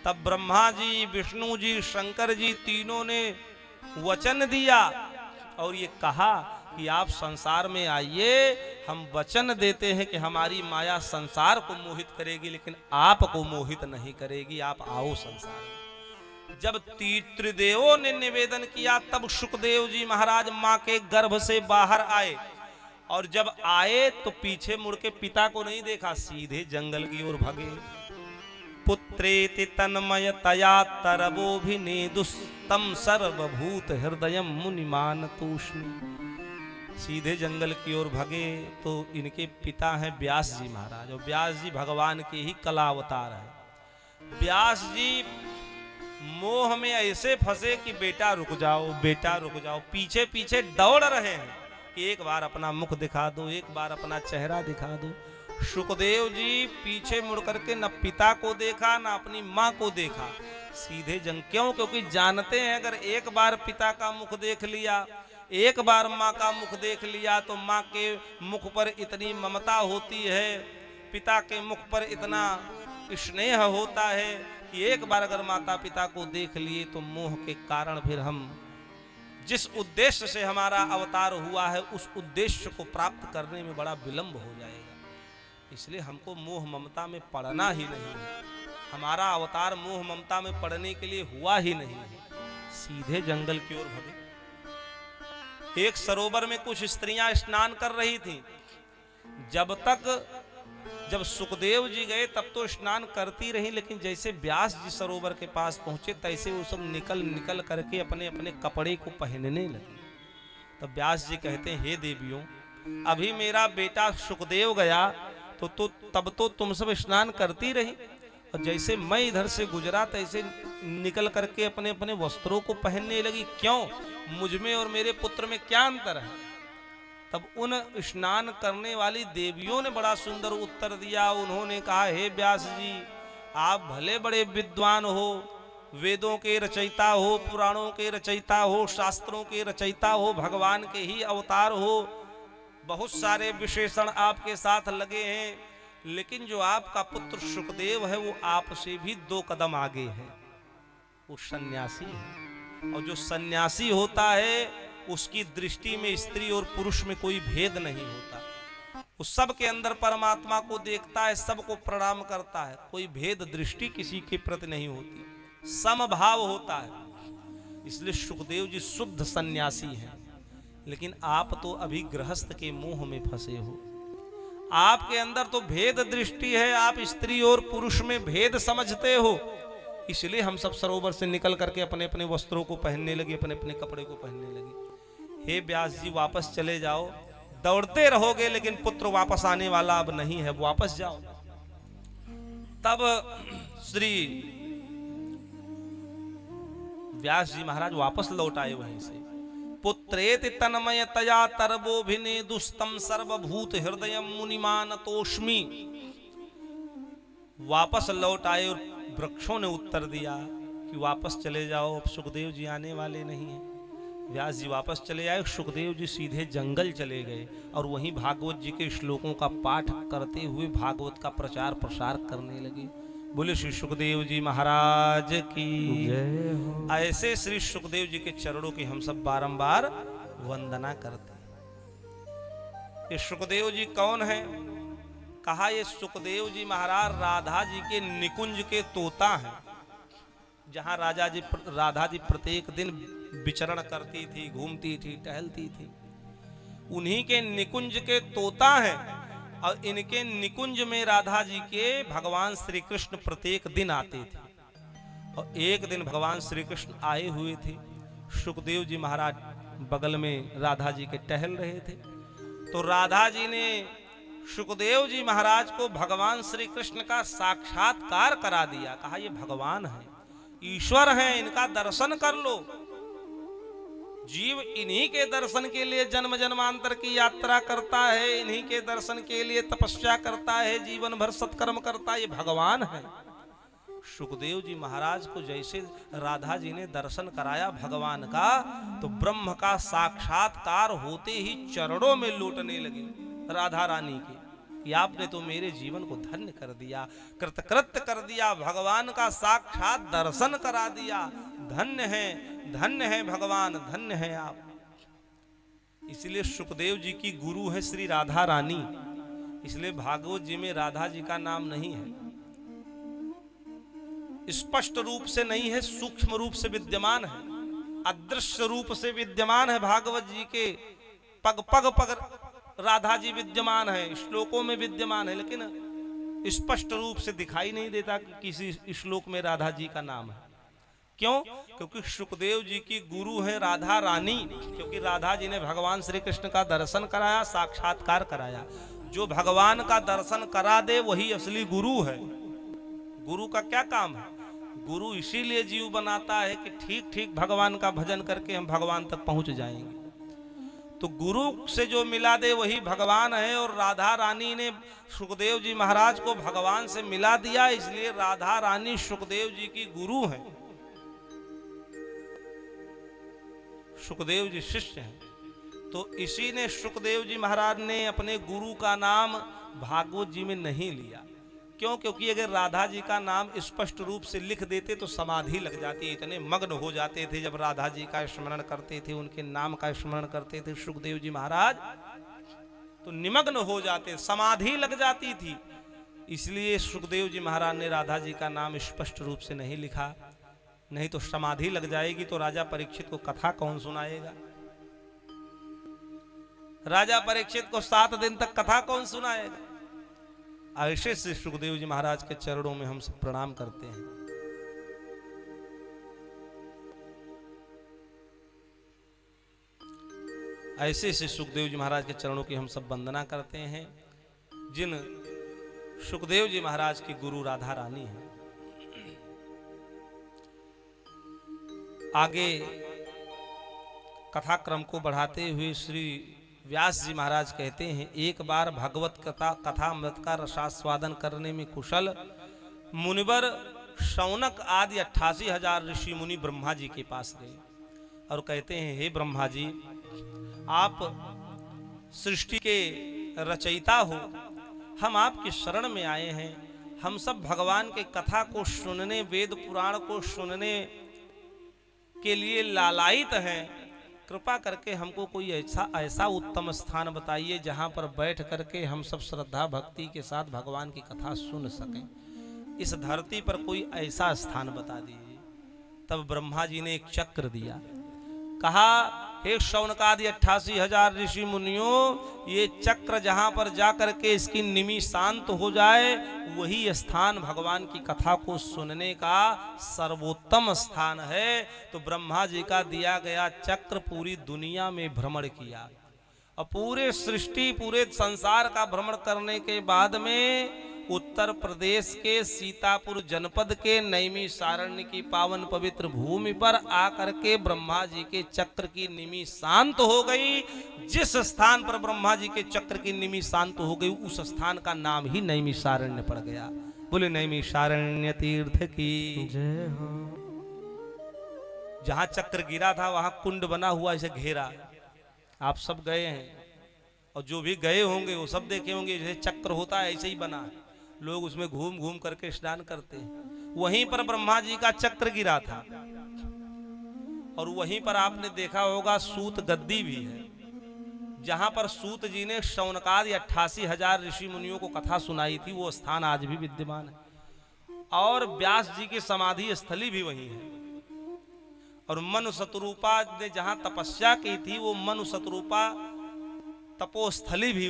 तब ब्रह्मा जी, विष्णु जी, शंकर जी तीनों ने वचन दिया और ये कहा कि आप संसार में आइए, हम वचन देते हैं कि हमारी माया संसार को मोहित करेगी लेकिन आपको मोहित नहीं करेगी, आप आओ संसार में। जब त्रिदेवों ने निवेदन किया तब सुखदेव जी महाराज मां के गर्भ से बाहर आए, और जब आए तो पीछे मुड़ के पिता को नहीं देखा, सीधे जंगल की ओर भागे। पुत्रेति तन्मयतया तरवोऽभिनेदुस्तं सर्वभूत हृदयं मुनिमानतोऽस्मि। सीधे जंगल की ओर भागे तो इनके पिता हैं व्यास जी महाराज, और व्यास जी भगवान के ही कला अवतार है। व्यास जी मोह में ऐसे फंसे कि बेटा रुक जाओ, बेटा रुक जाओ, पीछे पीछे दौड़ रहे हैं कि एक बार अपना मुख दिखा दो, एक बार अपना चेहरा दिखा दो। सुखदेव जी पीछे मुड़ करके न पिता को देखा न अपनी माँ को देखा, सीधे क्यों? क्योंकि जानते हैं अगर एक बार पिता का मुख देख लिया, एक बार माँ का मुख देख लिया तो माँ के मुख पर इतनी ममता होती है, पिता के मुख पर इतना स्नेह होता है कि एक बार अगर माता पिता को देख लिए तो मोह के कारण फिर हम जिस उद्देश्य से हमारा अवतार हुआ है उस उद्देश्य को प्राप्त करने में बड़ा विलंब हो जाएगा। इसलिए हमको मोह ममता में पड़ना ही नहीं है। हमारा अवतार मोह ममता में पड़ने के लिए हुआ ही नहीं है। सीधे जंगल की ओर भागे। एक सरोवर में कुछ स्त्रियां स्नान कर रही थीं। जब सुखदेव जी गए तब तो स्नान करती रही, लेकिन जैसे व्यास जी सरोवर के पास पहुंचे तैसे वो सब निकल करके अपने अपने कपड़े को पहनने लगी। तब व्यास जी कहते हैं हे देवियों, अभी मेरा बेटा सुखदेव गया तो तब तो तुम सब स्नान करती रही, और जैसे मैं इधर से गुजरा तैसे निकल करके अपने अपने वस्त्रों को पहनने लगी। क्यों? मुझ में और मेरे पुत्र में क्या अंतर है? तब उन स्नान करने वाली देवियों ने बड़ा सुंदर उत्तर दिया। उन्होंने कहा, हे व्यास जी, आप भले बड़े विद्वान हो, वेदों के रचयिता हो, पुराणों के रचयिता हो, शास्त्रों के रचयिता हो, भगवान के ही अवतार हो, बहुत सारे विशेषण आपके साथ लगे हैं, लेकिन जो आपका पुत्र सुखदेव है वो आपसे भी 2 कदम आगे है। वो सन्यासी है, और जो सन्यासी होता है उसकी दृष्टि में स्त्री और पुरुष में कोई भेद नहीं होता। वो सबके अंदर परमात्मा को देखता है, सबको प्रणाम करता है, कोई भेद दृष्टि किसी के प्रति नहीं होती, समभाव होता है। इसलिए सुखदेव जी शुद्ध सन्यासी हैं। लेकिन आप तो अभी गृहस्थ के मोह में फंसे हो। आपके अंदर तो भेद दृष्टि है, आप स्त्री और पुरुष में भेद समझते हो। इसलिए हम सब सरोवर से निकल करके अपने अपने वस्त्रों को पहनने लगे, अपने अपने कपड़े को पहनने लगे। हे व्यास जी, वापस चले जाओ, दौड़ते रहोगे लेकिन पुत्र वापस आने वाला अब नहीं है, वापस जाओ। तब श्री व्यास जी महाराज वापस लौट आए वहीं से। पुत्रेति तन्मयतया तरबोभिने दुस्तम सर्वभूत हृदय मुनिमान तोष्मी। वापस लौट आए और वृक्षों ने उत्तर दिया कि वापस चले जाओ, अब सुखदेव जी आने वाले नहीं हैं। व्यास जी वापस चले आए। सुखदेव जी सीधे जंगल चले गए और वहीं भागवत जी के श्लोकों का पाठ करते हुए भागवत का प्रचार प्रसार करने लगे। बोले श्री सुखदेव जी महाराज की जय हो। ऐसे श्री सुखदेव जी के चरणों की हम सब बारंबार वंदना करते हैं। ये सुखदेव जी कौन है? कहा, ये सुखदेव जी महाराज राधा जी के निकुंज के तोता हैं, जहां राधा जी प्रत्येक दिन विचरण करती थी, घूमती थी, टहलती थी। उन्हीं के निकुंज के तोता हैं, और इनके निकुंज में राधा जी के भगवान श्री कृष्ण प्रत्येक दिन आते थे। और एक दिन भगवान श्री कृष्ण आए हुए थे, सुखदेव जी महाराज बगल में राधा जी के टहल रहे थे। तो राधा जी ने सुखदेव जी महाराज को भगवान श्री कृष्ण का साक्षात्कार करा दिया। कहा, ये भगवान है, ईश्वर हैं, इनका दर्शन कर लो। जीव इन्हीं के दर्शन के लिए जन्म जन्मांतर की यात्रा करता है, इन्हीं के दर्शन के लिए तपस्या करता है, जीवन भर सत्कर्म करता है, ये भगवान है। सुखदेव जी महाराज को जैसे राधा जी ने दर्शन कराया भगवान का, तो ब्रह्म का साक्षात्कार होते ही चरणों में लौटने लगे राधा रानी के, कि आपने तो मेरे जीवन को धन्य कर दिया, कृतकृत्य कर दिया, भगवान का साक्षात दर्शन करा दिया। धन्य है भगवान, धन्य है आप। इसलिए सुखदेव जी की गुरु है श्री राधा रानी। इसलिए भागवत जी में राधा जी का नाम नहीं है, स्पष्ट रूप से नहीं है, सूक्ष्म रूप से विद्यमान है, अदृश्य रूप से विद्यमान है। भागवत जी के पग पग पग राधा जी विद्यमान है, श्लोकों में विद्यमान है, लेकिन स्पष्ट रूप से दिखाई नहीं देता कि किसी श्लोक में राधा जी का नाम है। क्यों? क्योंकि सुखदेव जी की गुरु है राधा रानी, क्योंकि राधा जी ने भगवान श्री कृष्ण का दर्शन कराया, साक्षात्कार कराया। जो भगवान का दर्शन करा दे वही असली गुरु है। गुरु का क्या काम है? गुरु इसीलिए जीव बनाता है कि ठीक ठीक भगवान का भजन करके हम भगवान तक पहुंच जाएंगे। तो गुरु से जो मिला दे वही भगवान है, और राधा रानी ने सुखदेव जी महाराज को भगवान से मिला दिया, इसलिए राधा रानी सुखदेव जी की गुरु है। सुखदेव जी शिष्य हैं। तो इसी ने सुखदेव जी महाराज ने अपने गुरु का नाम भागवत जी में नहीं लिया। क्यों? क्योंकि अगर राधा जी का नाम स्पष्ट रूप से लिख देते तो समाधि लग जाती। इतने मग्न हो जाते थे जब राधा जी का स्मरण करते थे, उनके नाम का स्मरण करते थे सुखदेव जी महाराज, तो निमग्न हो जाते, समाधि लग जाती थी। इसलिए सुखदेव जी महाराज ने राधा जी का नाम स्पष्ट रूप से नहीं लिखा, नहीं तो समाधि लग जाएगी तो राजा परीक्षित को कथा कौन सुनाएगा? राजा परीक्षित को 7 दिन तक कथा कौन सुनाएगा? ऐसे से सुखदेव जी महाराज के चरणों में हम सब प्रणाम करते हैं। ऐसे से सुखदेव जी महाराज के चरणों की हम सब वंदना करते हैं, जिन सुखदेव जी महाराज की गुरु राधा रानी है। आगे कथा क्रम को बढ़ाते हुए श्री व्यास जी महाराज कहते हैं, एक बार भगवत कथा अमृत का रसास्वादन करने में कुशल मुनिवर शौनक आदि 88,000 ऋषि मुनि ब्रह्मा जी के पास गए और कहते हैं, हे ब्रह्मा जी, आप सृष्टि के रचयिता हो, हम आपकी शरण में आए हैं। हम सब भगवान के कथा को सुनने, वेद पुराण को सुनने के लिए लालायित हैं। कृपा करके हमको कोई ऐसा उत्तम स्थान बताइए जहां पर बैठ करके हम सब श्रद्धा भक्ति के साथ भगवान की कथा सुन सकें। इस धरती पर कोई ऐसा स्थान बता दीजिए। तब ब्रह्मा जी ने एक चक्र दिया, कहा, हे शौनकादि 88,000 ऋषि मुनियों, ये चक्र जहां पर जाकर के इसकी निमि शांत हो जाए, वही स्थान भगवान की कथा को सुनने का सर्वोत्तम स्थान है। तो ब्रह्मा जी का दिया गया चक्र पूरी दुनिया में भ्रमण किया और पूरे सृष्टि, पूरे संसार का भ्रमण करने के बाद में उत्तर प्रदेश के सीतापुर जनपद के नैमिषारण्य की पावन पवित्र भूमि पर आकर के ब्रह्मा जी के चक्र की निमि शांत हो गई। जिस स्थान पर ब्रह्मा जी के चक्र की निमि शांत हो गई, उस स्थान का नाम ही नैमिषारण्य पड़ गया। बोले नैमिषारण्य तीर्थ की जय हो। जहां चक्र गिरा था वहां कुंड बना हुआ, ऐसे घेरा। आप सब गए हैं और जो भी गए होंगे वो सब देखे होंगे, जैसे चक्र होता है ऐसे ही बना है। लोग उसमें घूम घूम करके स्नान करते हैं। वहीं पर ब्रह्मा जी का चक्र गिरा था और वहीं पर आपने देखा होगा सूत गद्दी भी है, जहां पर सूत जी ने शौनकादि 88,000 ऋषि मुनियों को कथा सुनाई थी। वो स्थान आज भी विद्यमान है और व्यास जी की समाधि स्थली भी वहीं है। और मनु शतरूपा ने जहां तपस्या की थी, वो मनु शतरूपा तपोस्थली भी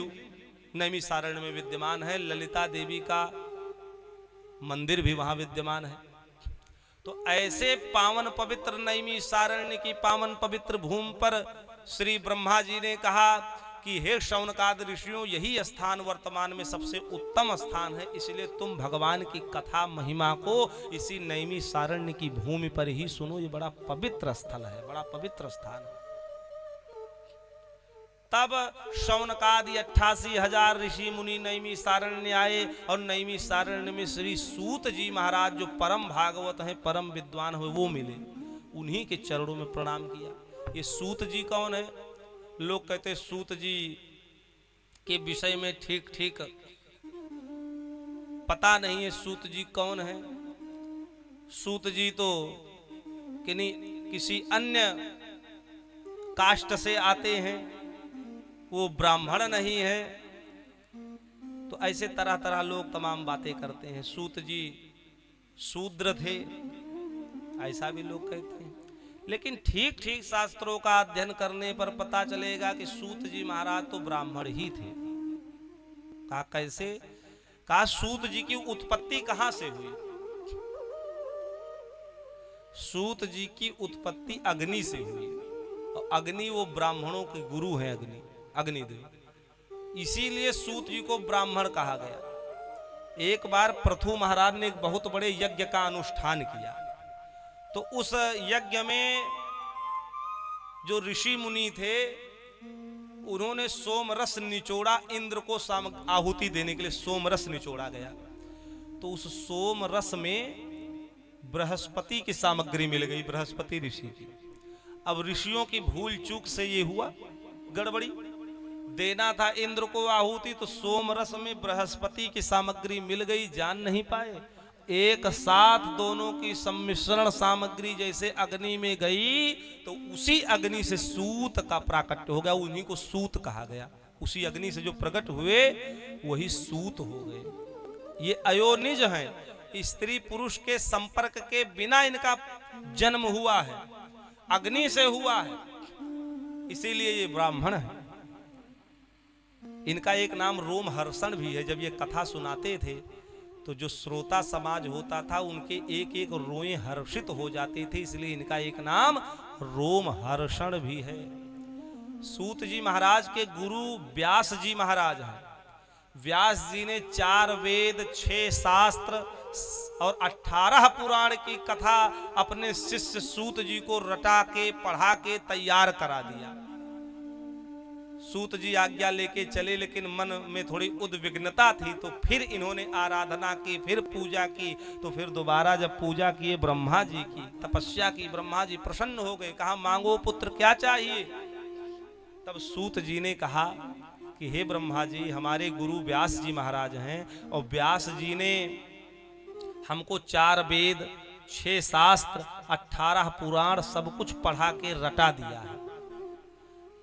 नैमिषारण्य में विद्यमान है। ललिता देवी का मंदिर भी वहां विद्यमान है। तो ऐसे पावन पवित्र नैमिषारण्य की पावन पवित्र भूमि पर श्री ब्रह्मा जी ने कहा कि हे शौनकादि ऋषियों, यही स्थान वर्तमान में सबसे उत्तम स्थान है, इसलिए तुम भगवान की कथा महिमा को इसी नैमिषारण्य की भूमि पर ही सुनो। ये बड़ा पवित्र स्थल है, बड़ा पवित्र स्थान है। तब शौनकादि 88,000 ऋषि मुनि नैमिषारण्य आए और नैमिषारण्य में श्री सूत जी महाराज, जो परम भागवत हैं, परम विद्वान हुए, वो मिले। उन्हीं के चरणों में प्रणाम किया। ये सूत जी कौन है? लोग कहते सूत जी के विषय में ठीक ठीक पता नहीं है सूत जी कौन है। सूत जी तो किसी अन्य कास्ट से आते हैं, वो ब्राह्मण नहीं है। तो ऐसे तरह तरह लोग तमाम बातें करते हैं। सूत जी शूद्र थे, ऐसा भी लोग कहते हैं। लेकिन ठीक ठीक शास्त्रों का अध्ययन करने पर पता चलेगा कि सूत जी महाराज तो ब्राह्मण ही थे। कहा कैसे? कहा सूत जी की उत्पत्ति कहां से हुई? सूत जी की उत्पत्ति अग्नि से हुई और अग्नि वो ब्राह्मणों के गुरु हैं, अग्निदेव। इसीलिए सूत जी को ब्राह्मण कहा गया। एक बार पृथु महाराज ने एक बहुत बड़े यज्ञ का अनुष्ठान किया, तो उस यज्ञ में जो ऋषि मुनि थे उन्होंने सोम रस निचोड़ा। इंद्र को आहुति देने के लिए सोम रस निचोड़ा गया। तो उस सोम रस में बृहस्पति की सामग्री मिल गई, बृहस्पति ऋषि की। अब ऋषियों की भूल चूक से ये हुआ गड़बड़ी। देना था इंद्र को आहुति, तो सोम रस में बृहस्पति की सामग्री मिल गई, जान नहीं पाए। एक साथ दोनों की सम्मिश्रण सामग्री जैसे अग्नि में गई, तो उसी अग्नि से सूत का प्राकट्य हो गया। उन्हीं को सूत कहा गया। उसी अग्नि से जो प्रकट हुए वही सूत हो गए। ये अयोनिज हैं, स्त्री पुरुष के संपर्क के बिना इनका जन्म हुआ है, अग्नि से हुआ है, इसीलिए ये ब्राह्मण है। इनका एक नाम रोमहर्षण भी है। जब ये कथा सुनाते थे तो जो श्रोता समाज होता था उनके एक एक रोएं हर्षित हो जाते थे, इसलिए इनका एक नाम रोमहर्षण भी है। सूत जी महाराज के गुरु व्यास जी महाराज हैं। व्यास जी ने 4 वेद, 6 शास्त्र और 18 पुराण की कथा अपने शिष्य सूत जी को रटा के पढ़ा के तैयार करा दिया। सूत जी आज्ञा लेके चले, लेकिन मन में थोड़ी उद्विग्नता थी, तो फिर इन्होंने आराधना की, फिर पूजा की। तो फिर दोबारा जब पूजा किए, ब्रह्मा जी की तपस्या की, ब्रह्मा जी प्रसन्न हो गए, कहा मांगो पुत्र क्या चाहिए। तब सूत जी ने कहा कि हे ब्रह्मा जी, हमारे गुरु व्यास जी महाराज हैं और व्यास जी ने हमको 4 वेद, 6 शास्त्र, 18 पुराण सब कुछ पढ़ा के रटा दिया है,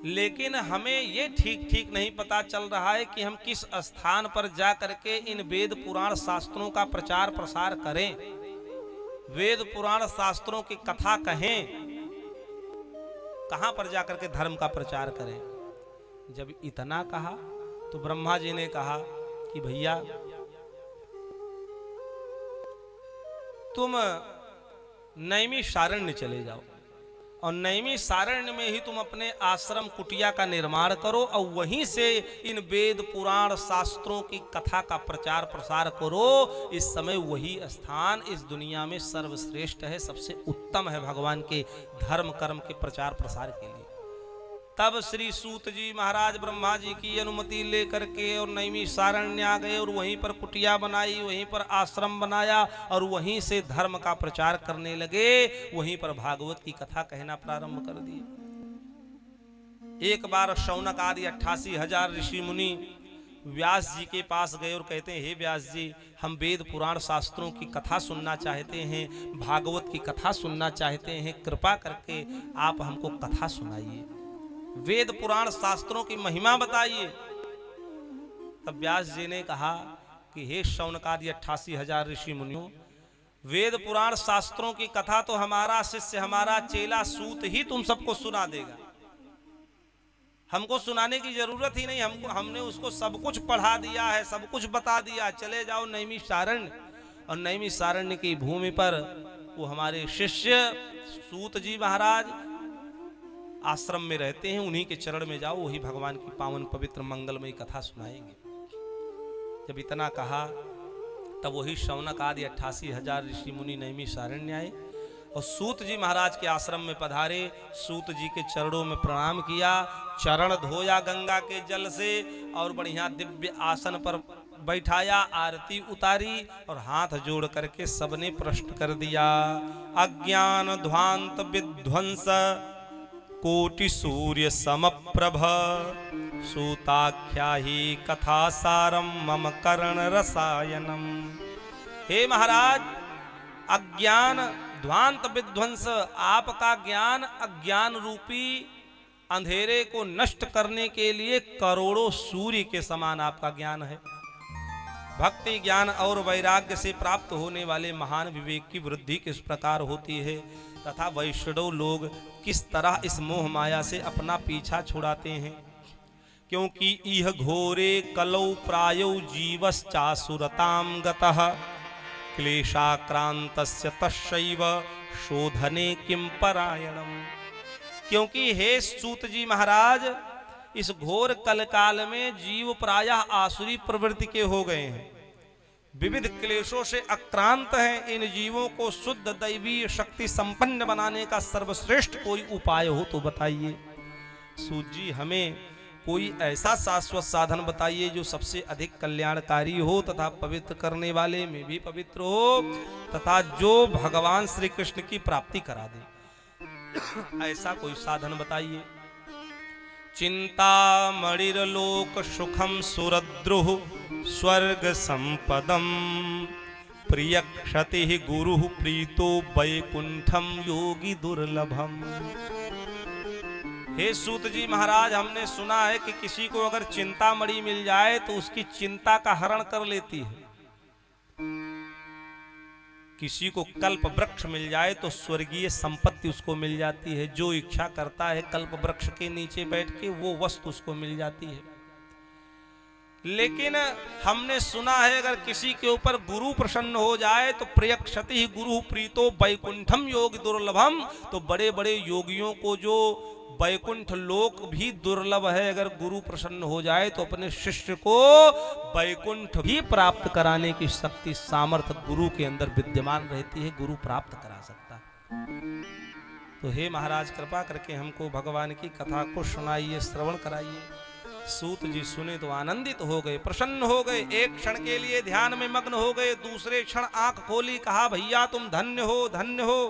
लेकिन हमें ये ठीक नहीं पता चल रहा है कि हम किस स्थान पर जा करके इन वेद पुराण शास्त्रों का प्रचार प्रसार करें, वेद पुराण शास्त्रों की कथा कहें, कहां पर जाकर के धर्म का प्रचार करें। जब इतना कहा तो ब्रह्मा जी ने कहा कि भैया तुम नैमिषारण्य चले जाओ और नैमिषारण्य में ही तुम अपने आश्रम कुटिया का निर्माण करो और वहीं से इन वेद पुराण शास्त्रों की कथा का प्रचार प्रसार करो। इस समय वही स्थान इस दुनिया में सर्वश्रेष्ठ है, सबसे उत्तम है भगवान के धर्म कर्म के प्रचार प्रसार के लिए। तब श्री सूत जी महाराज ब्रह्मा जी की अनुमति लेकर के और नैमिषारण्य आ गए और वहीं पर कुटिया बनाई, वहीं पर आश्रम बनाया और वहीं से धर्म का प्रचार करने लगे, वहीं पर भागवत की कथा कहना प्रारंभ कर दिए। एक बार शौनक आदि 88,000 ऋषि मुनि व्यास जी के पास गए और कहते हैं, हे व्यास जी, हम वेद पुराण शास्त्रों की कथा सुनना चाहते हैं, भागवत की कथा सुनना चाहते हैं, कृपा करके आप हमको कथा सुनाइए, वेद पुराण शास्त्रों की महिमा बताइए। तब व्यास जी ने कहा कि हे शौनकादि 88,000 ऋषि मुनियों, वेद पुराण शास्त्रों की कथा तो हमारा शिष्य, हमारा चेला सूत ही तुम सबको सुना देगा, हमको सुनाने की जरूरत ही नहीं, हमने उसको सब कुछ पढ़ा दिया है, सब कुछ बता दिया। चले जाओ नैमिषारण्य, और नैमिषारण्य की भूमि पर वो हमारे शिष्य सूत जी महाराज आश्रम में रहते हैं, उन्हीं के चरण में जाओ, वही भगवान की पावन पवित्र मंगलमयी कथा सुनाएंगे। जब इतना कहा तब वही शौनक आदि 88,000 ऋषि मुनि नैमिषारण्य आए और सूत जी महाराज के आश्रम में पधारे, सूत जी के चरणों में प्रणाम किया, चरण धोया गंगा के जल से और बढ़िया दिव्य आसन पर बैठाया, आरती उतारी और हाथ जोड़ करके सबने प्रश्न कर दिया, अज्ञान ध्वांत विध्वंस कोटि सूर्य समप्रभ सूताख्या ही कथा सारम मम कर्ण रसायनम। हे महाराज, अज्ञान ध्वांत विध्वंस, आपका ज्ञान अज्ञान रूपी अंधेरे को नष्ट करने के लिए करोड़ों सूर्य के समान आपका ज्ञान है। भक्ति ज्ञान और वैराग्य से प्राप्त होने वाले महान विवेक की वृद्धि किस प्रकार होती है तथा वैष्णव लोग किस तरह इस मोह माया से अपना पीछा छुड़ाते हैं, क्योंकि इह घोरे कलौ प्रायो जीवश्चासुरतां गतः क्लेशाक्रांतस्य तस्यैव शोधने किं परायणम्। क्योंकि हे सूत जी महाराज, इस घोर कलकाल में जीव प्रायः आसुरी प्रवृत्ति के हो गए हैं, विविध क्लेशों से आक्रांत हैं। इन जीवों को शुद्ध दैवीय शक्ति संपन्न बनाने का सर्वश्रेष्ठ कोई उपाय हो तो बताइए। सूत जी, हमें कोई ऐसा शाश्वत साधन बताइए जो सबसे अधिक कल्याणकारी हो तथा पवित्र करने वाले में भी पवित्र हो तथा जो भगवान श्री कृष्ण की प्राप्ति करा दे, ऐसा कोई साधन बताइए। चिंता मणिर्लोक सुखम सुरद्रुः स्वर्ग संपदम प्रिय क्षति गुरु प्रीतो वैकुंठम योगी दुर्लभम। हे सूत जी महाराज, हमने सुना है कि किसी को अगर चिंतामणि मिल जाए तो उसकी चिंता का हरण कर लेती है, किसी को कल्प वृक्ष मिल जाए तो स्वर्गीय संपत्ति उसको मिल जाती है, जो इच्छा करता है कल्प वृक्ष के नीचे बैठ के वो वस्तु उसको मिल जाती है। लेकिन हमने सुना है अगर किसी के ऊपर गुरु प्रसन्न हो जाए तो प्रिय क्षति गुरु प्रीतो वैकुंठम योग दुर्लभम, तो बड़े बड़े योगियों को जो वैकुंठ लोक भी दुर्लभ है। अगर गुरु प्रसन्न हो जाए तो अपने शिष्य को वैकुंठ भी प्राप्त कराने की शक्ति सामर्थ्य गुरु के अंदर विद्यमान रहती है, गुरु प्राप्त करा सकता है। तो हे महाराज कृपा करके हमको भगवान की कथा को सुनाइए, श्रवण कराइए। सूत जी सुने तो आनंदित हो गए, प्रसन्न हो गए, एक क्षण के लिए ध्यान में मग्न हो गए। दूसरे क्षण आंख खोली, कहा भैया तुम धन्य हो, धन्य हो,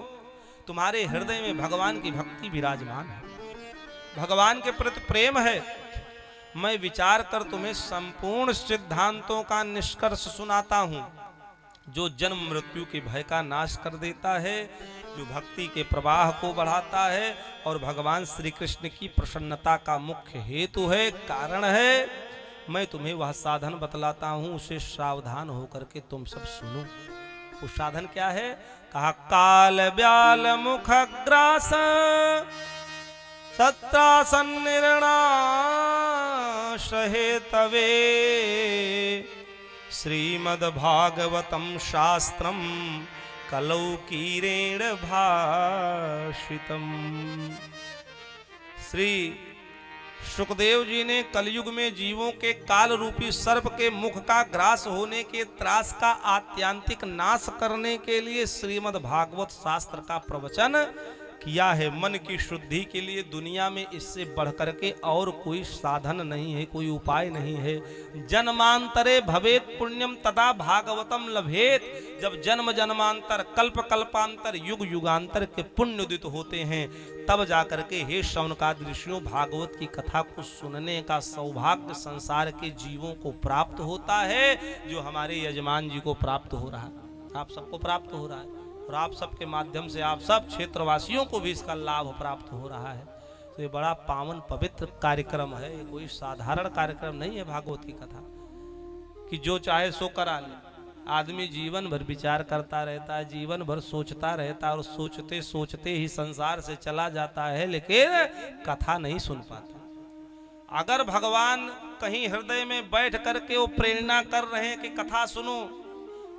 तुम्हारे हृदय में भगवान की भक्ति विराजमान है, भगवान के प्रति प्रेम है। मैं विचार कर तुम्हें संपूर्ण सिद्धांतों का निष्कर्ष सुनाता हूं, जो जन्म मृत्यु के भय का नाश कर देता है, जो भक्ति के प्रवाह को बढ़ाता है और भगवान श्री कृष्ण की प्रसन्नता का मुख्य हेतु है, कारण है। मैं तुम्हें वह साधन बतलाता हूं, उसे सावधान होकर के तुम सब सुनो। वो साधन क्या है? कहा काल ब्याल मुख ग्रास सत्रासन निर्णाशहे तवे श्रीमद्भागवतम शास्त्रम कलौकीरेण भाषितम। श्री सुखदेव जी ने कलयुग में जीवों के काल रूपी सर्प के मुख का ग्रास होने के त्रास का आत्यांतिक नाश करने के लिए श्रीमद् भागवत शास्त्र का प्रवचन किया है। मन की शुद्धि के लिए दुनिया में इससे बढ़कर के और कोई साधन नहीं है, कोई उपाय नहीं है। जन्मांतरे भवेत पुण्यम तदा भागवतम लभेत। जब जन्म जन्मांतर कल्प कल्पांतर युग युगांतर के पुण्य उदित होते हैं, तब जाकर के हे शौनकादि ऋषियों भागवत की कथा को सुनने का सौभाग्य संसार के जीवों को प्राप्त होता है, जो हमारे यजमान जी को प्राप्त हो रहा है, आप सबको प्राप्त हो रहा है, और आप सबके माध्यम से आप सब क्षेत्रवासियों को भी इसका लाभ प्राप्त हो रहा है। तो ये बड़ा पावन पवित्र कार्यक्रम है, ये कोई साधारण कार्यक्रम नहीं है भागवत की कथा कि जो चाहे सो करा ले। आदमी जीवन भर विचार करता रहता है, जीवन भर सोचता रहता है, और सोचते सोचते ही संसार से चला जाता है, लेकिन कथा नहीं सुन पाता। अगर भगवान कहीं हृदय में बैठ करके वो प्रेरणा कर रहे हैं कि कथा सुनो,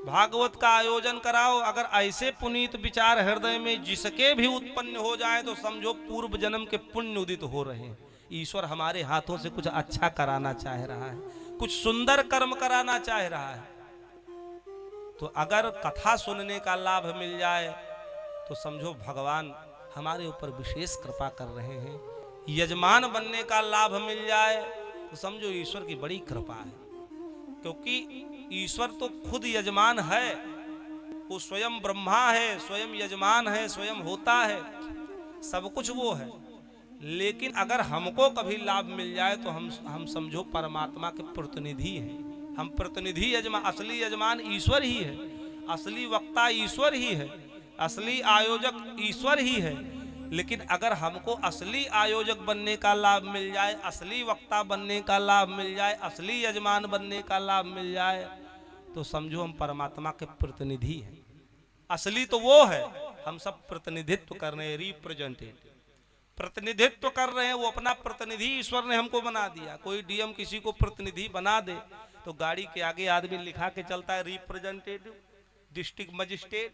भागवत का आयोजन कराओ, अगर ऐसे पुनीत विचार हृदय में जिसके भी उत्पन्न हो जाए तो समझो पूर्व जन्म के पुण्य उदित हो रहे हैं। ईश्वर हमारे हाथों से कुछ अच्छा कराना चाह रहा है, कुछ सुंदर कर्म कराना चाह रहा है। तो अगर कथा सुनने का लाभ मिल जाए तो समझो भगवान हमारे ऊपर विशेष कृपा कर रहे हैं। यजमान बनने का लाभ मिल जाए तो समझो ईश्वर की बड़ी कृपा है, क्योंकि ईश्वर तो खुद यजमान है, वो स्वयं ब्रह्मा है, स्वयं यजमान है, स्वयं होता है, सब कुछ वो है। लेकिन अगर हमको कभी लाभ मिल जाए तो हम समझो परमात्मा के प्रतिनिधि हैं। हम प्रतिनिधि यजमान, असली यजमान ईश्वर ही है, असली वक्ता ईश्वर ही है, असली आयोजक ईश्वर ही है। लेकिन अगर हमको असली आयोजक बनने का लाभ मिल जाए, असली वक्ता बनने का लाभ मिल जाए, असली यजमान बनने का लाभ मिल जाए, तो समझो हम परमात्मा के प्रतिनिधि हैं। असली तो वो है, हम सब प्रतिनिधित्व कर रहे हैं, रिप्रेजेंटेटिव प्रतिनिधित्व कर रहे हैं। वो अपना प्रतिनिधि ईश्वर ने हमको बना दिया। कोई डीएम किसी को प्रतिनिधि बना दे तो गाड़ी के आगे आदमी लिखा के चलता है रिप्रेजेंटेटिव डिस्ट्रिक्ट मजिस्ट्रेट।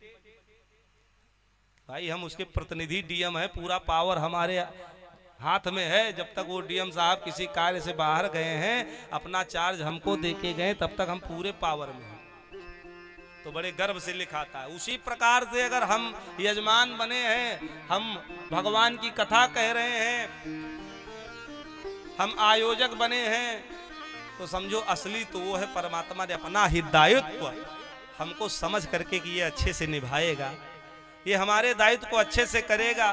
भाई हम उसके प्रतिनिधि डीएम है, पूरा पावर हमारे हाथ में है। जब तक वो डीएम साहब किसी कार्य से बाहर गए हैं, अपना चार्ज हमको देके गए, तब तक हम पूरे पावर में हैं। तो बड़े गर्व से लिखाता है। उसी प्रकार से अगर हम यजमान बने हैं, हम भगवान की कथा कह रहे हैं, हम आयोजक बने हैं, तो समझो असली तो वो है परमात्मा ने अपना ही दायित्व हमको समझ करके कि ये अच्छे से निभाएगा, ये हमारे दायित्व को अच्छे से करेगा,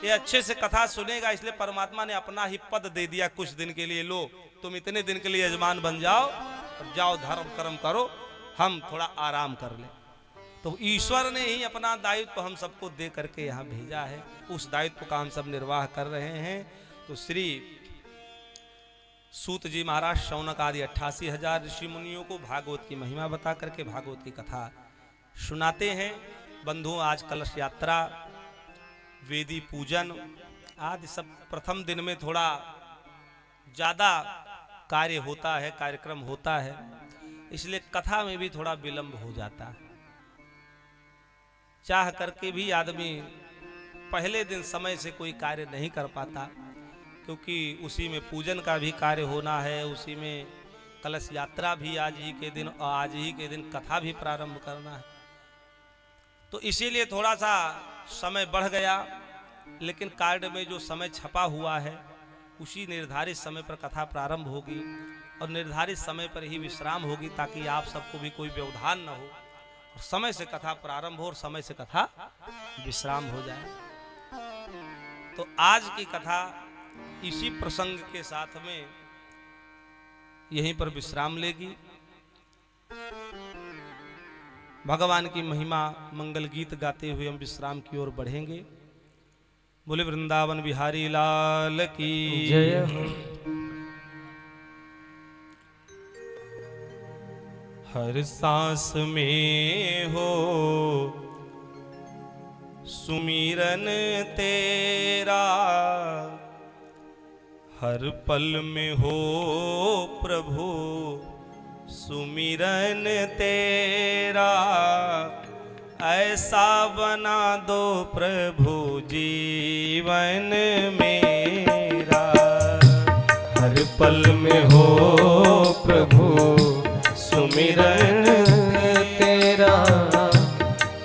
ये अच्छे से कथा सुनेगा, इसलिए परमात्मा ने अपना ही पद दे दिया कुछ दिन के लिए। लो तुम इतने दिन के लिए यजमान बन जाओ, अब जाओ धर्म कर्म करो, हम थोड़ा आराम कर ले। तो ईश्वर ने ही अपना दायित्व हम सबको दे करके यहाँ भेजा है, उस दायित्व का हम सब निर्वाह कर रहे हैं। तो श्री सूत जी महाराज शौनक आदि 88,000 ऋषि मुनियों को भागवत की महिमा बता करके भागवत की कथा सुनाते हैं। बंधुओं, आज कलश यात्रा, वेदी पूजन आदि सब प्रथम दिन में थोड़ा ज्यादा कार्य होता है, कार्यक्रम होता है, इसलिए कथा में भी थोड़ा विलंब हो जाता है। चाह करके भी आदमी पहले दिन समय से कोई कार्य नहीं कर पाता। क्योंकि उसी में पूजन का भी कार्य होना है, उसी में कलश यात्रा भी आज ही के दिन कथा भी प्रारंभ करना है। तो इसीलिए थोड़ा सा समय बढ़ गया, लेकिन कार्ड में जो समय छपा हुआ है उसी निर्धारित समय पर कथा प्रारंभ होगी और निर्धारित समय पर ही विश्राम होगी, ताकि आप सबको भी कोई व्यवधान न हो और समय से कथा प्रारंभ हो और समय से कथा विश्राम हो जाए। तो आज की कथा इसी प्रसंग के साथ में यहीं पर विश्राम लेगी। भगवान की महिमा मंगल गीत गाते हुए हम विश्राम की ओर बढ़ेंगे। बोले वृंदावन बिहारी लाल की जय हो। हर सांस में हो सुमिरन तेरा, हर पल में हो प्रभु सुमिरन तेरा, ऐसा बना दो प्रभु जीवन मेरा। हर पल में हो प्रभु सुमिरन तेरा,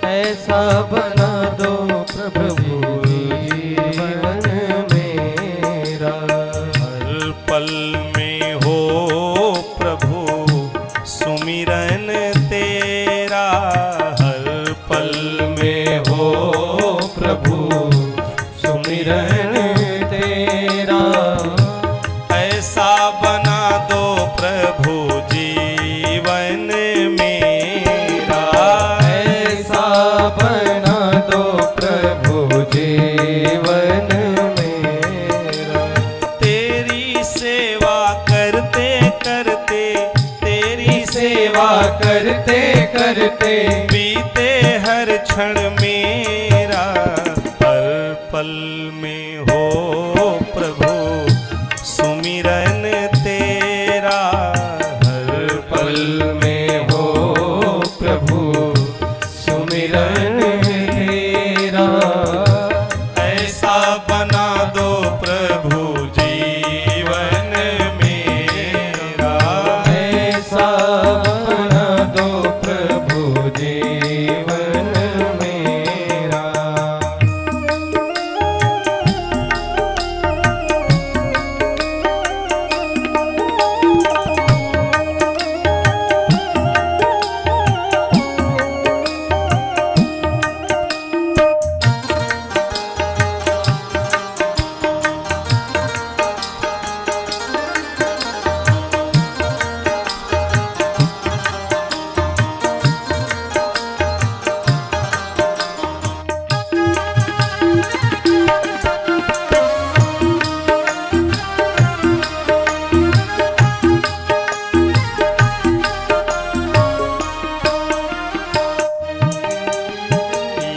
ऐसा बना दो प्रभु जीवन मेरा। हर पल में हो प्रभु सुमिरन तेरा, हर पल में हो प्रभु सुमिरन तेरा, ऐसा बना दो प्रभु जीवन मेरा। ऐसा बना दो प्रभु जीवन मेरा। तेरी सेवा करते करते, तेरी सेवा करते करते बीते हर क्षण मेरा, हर पल में हो प्रभु सुमिरन तेरा, हर पल में हो प्रभु सुमिरन तेरा, ऐसा बना दो प्रभु जीवन मेरा। ऐसा बना दो प्रभु जीवन मेरा।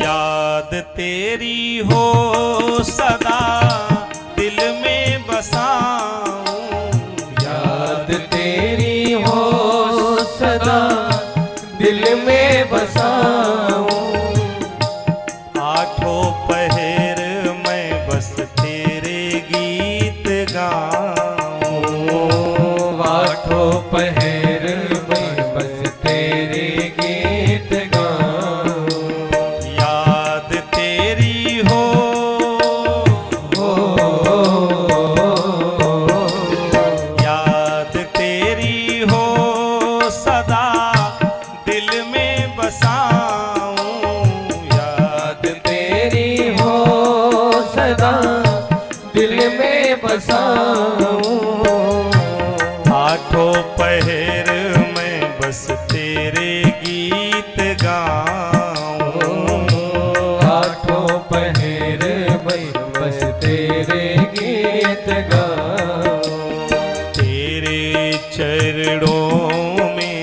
याद तेरी हो सदा दिल में बसाऊं, याद तेरी हो सदा दिल में बसाऊं। आठों पहर मैं बस तेरे गीत गाऊं, आठों पहर में बस तेरे गीत गाऊं। याद तेरी हो याद तेरी हो सदा दिल में बसाऊं, याद तेरी हो सदा दिल में बसाऊं। आठों पहर मैं बस तेरे गीत गाऊं, आठों पहर में बस तेरे गीत गाऊं। तेरे चरणों में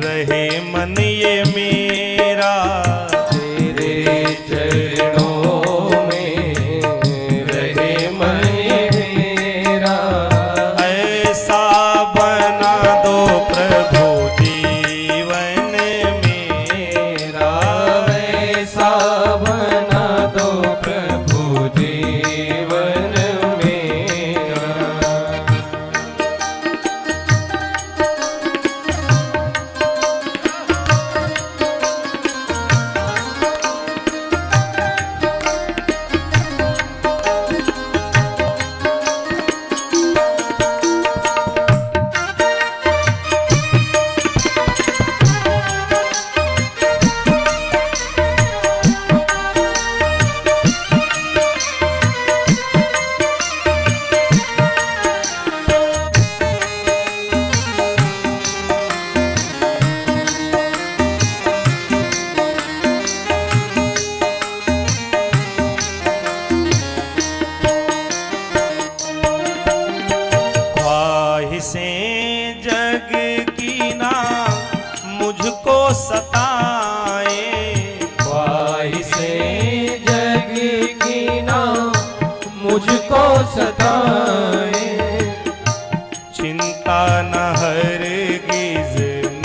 रहे मन ये मेरा, तेरे चरणों में रहे मन मेरा। ऐसा बना दो प्रभु जीवन मेरा। ऐसा बना दो प्रभु जीवन मेरा। जग की ना मुझको सताए, ख्वाहिशें जग की ना मुझको सताए, चिंता न हरगिज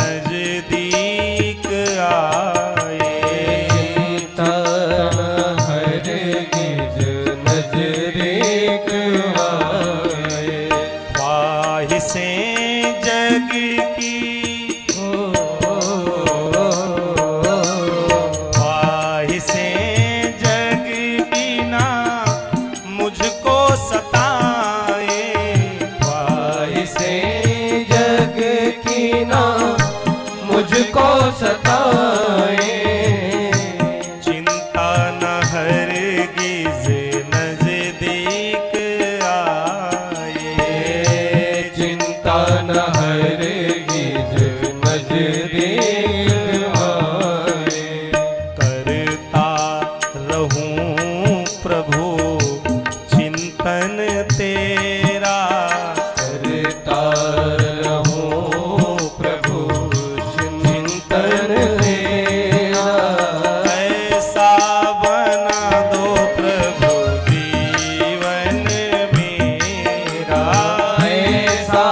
नजदीक आए, चिंता हरगिज नजदीक आए, ख्वाहिशें जग की, ख्वाहिशें जग की ना मुझको सताए, ख्वाहिशें जग की ना मुझको सताए, चिंता न हरगिज नजदीक आए, चिंता न हरगिज नजदीक आए, करता रहूं प्रभु चिंतन तेरा, करता रहूं प्रभु चिंतन तेरा, ऐसा बना दो प्रभु जीवन मेरा, ऐसा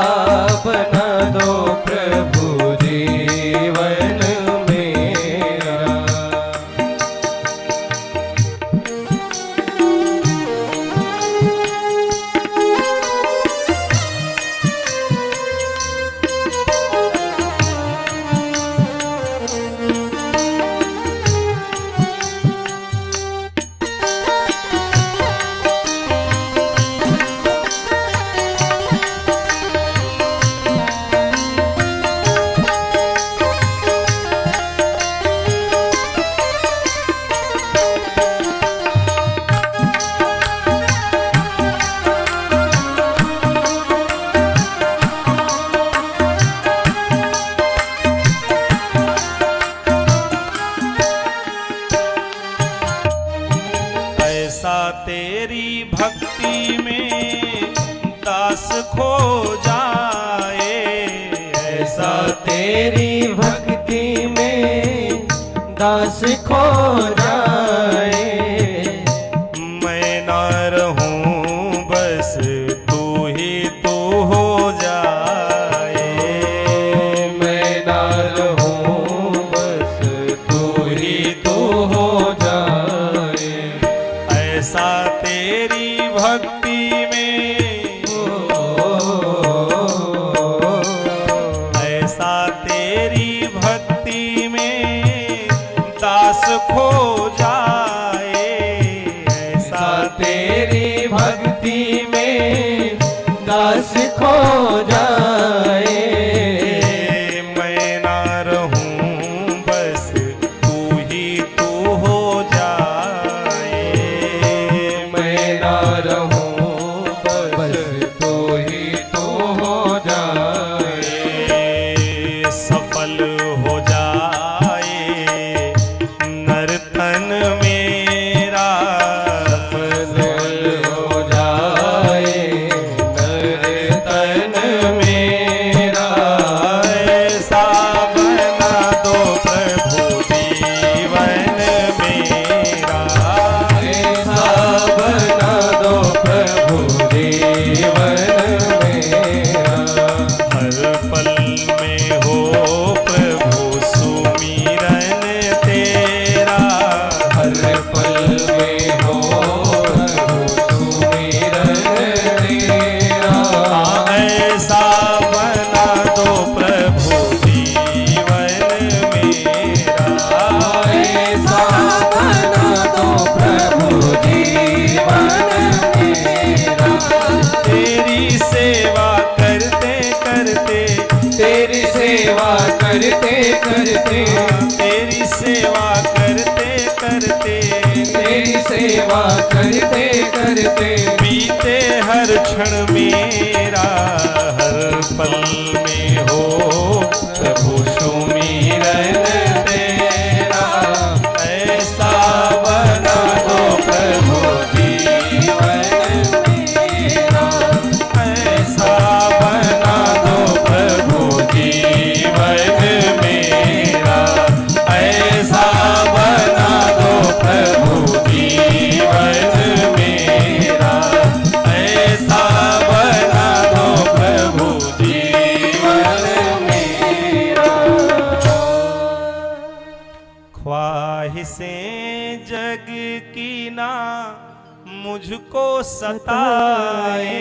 बना दो प्रभु जीवन मेरा। ऐसा तेरी भक्ति में दास खो जाए, ऐसा तेरी भक्ति में दास खो जाए, मैं ना रहूं बस तू ही तू हो जाए, मैं ना रहूं बस तू ही तू हो जाए, ऐसा तेरी भक्ति में, ऐसा तेरी भक्ति में दास खो जाए, ऐसा तेरी भक्ति में दास खो जाए, मैं ना रहूं बस तू ही तू हो जाए, मैं ना रहूं बस तू ही तू हो जाए, सफल हो जाए नर्तन मेरा, सफल हो जाए नर्तन मेरा, ऐसा बना दो प्रभु जीवन मेरा, ऐसा बना दो प्रभु जीवन मेरा, हर पल में हो प्रभु सुमिरन तेरा, हर पल में हो प्रभु सुमिरन तेरा, ऐसा बना दो प्रभु जीवन मेरा, ऐसा बना दो प्रभु जीवन मेरा, तेरी सेवा करते करते, तेरी सेवा करते करते, तेरी सेवा करते करते, तेरी सेवा करते करते, बीते हर क्षण मेरा, हर पल में हो प्रभु सुमिरन तेरा, ऐसा बना दो प्रभु जीवन मेरा, ऐसा बना दो मुझको सताए,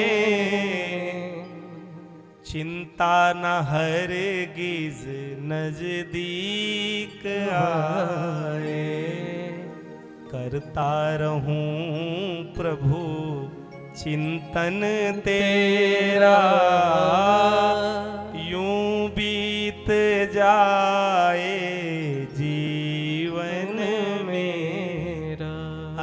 चिंता न हरगिज नजदीक आए। करता रहूं प्रभु चिंतन तेरा, यूं बीत जाए जीवन मेरा।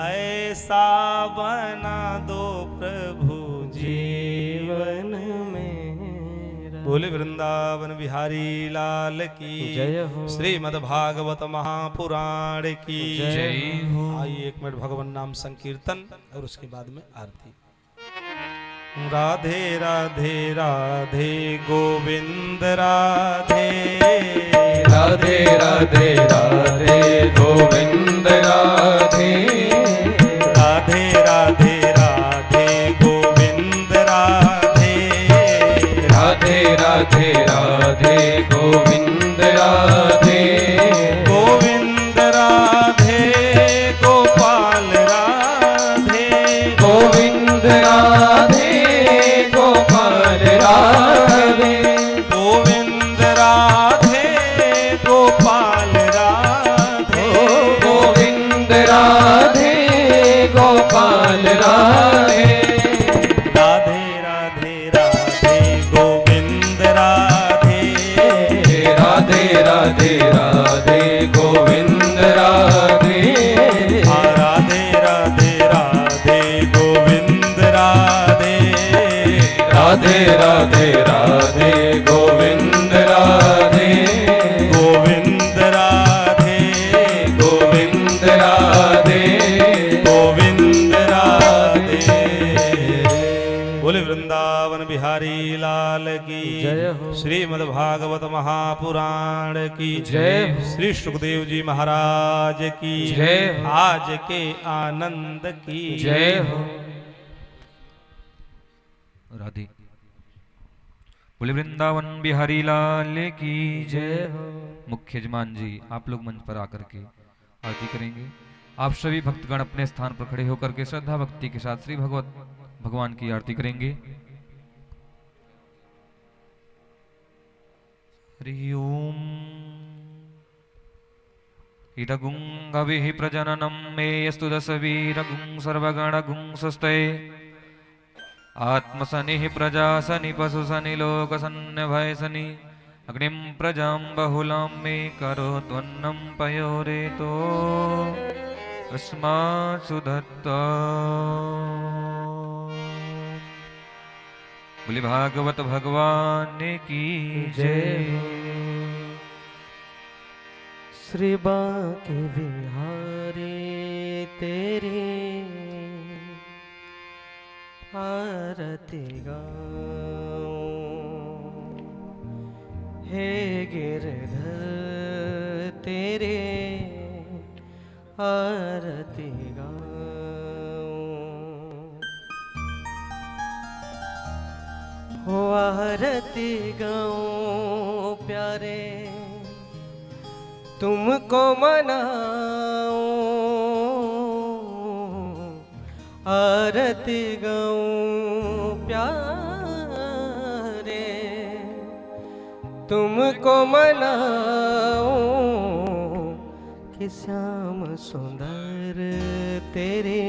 ऐसा बना दो प्रभु जीवन मेरा। बोले वृंदावन बिहारी लाल की जय हो। श्रीमद् भागवत महापुराण की जय हो। आइए 1 मिनट भगवान नाम संकीर्तन और उसके बाद में आरती। राधे राधे राधे गोविंद राधे, राधे राधे राधे गोविंद राधे, राधे राधे राधे गोविंद राधे, राधे राधे राधे गोविंद राधे, गोविंद राधे गोपाल राधे, गोविंद राधे गोपाल राधे, गोविंद राधे गोपाल राधे, गोविंद राधे गोपाल राधे, राधे राधे राधे गोविंद राधे, राधे राधे राधे गोविंद राधे, राधे राधे राधे गोविंद राधे, राधे राधे राधे गोविंद राधे, गोविंद राधे गोविंद राधे, गोविंद राधे। बोले वृंदावन बिहारी लाल की जय हो। श्रीमद् भागवत महापुराण की जय हो। श्री सुखदेव जी महाराज की जय हो। आज के आनंद की जय हो। राधे। बोले वृंदावन बिहारी लाल की जय हो। मुख्य यजमान जी आप लोग मंच पर आकर के आरती करेंगे। आप सभी भक्तगण अपने स्थान पर खड़े होकर के श्रद्धा भक्ति के साथ श्री भगवान की आरती करेंगे। हरि ओम। इदगुं गविः प्रजननं मे यस्तु दशवीरगुं सर्वगणगुं स्वस्ते आत्मसनिः प्रजासनि पशुसनि लोकसन्नभयसनि अग्निं प्रजां बहुलां मे करोत्वन्नं पयोरेतो अस्मात्सु दत्ता। बोले भागवत भगवान की जय। श्री बांके बिहारी तेरे आरती गाऊं, हे गिरधर तेरे आरती गाऊं, हो आरती गाऊं प्यारे तुमको मनाऊं, आरती गाऊं प्यारे तुमको मनाऊं, कि श्याम सुंदर तेरे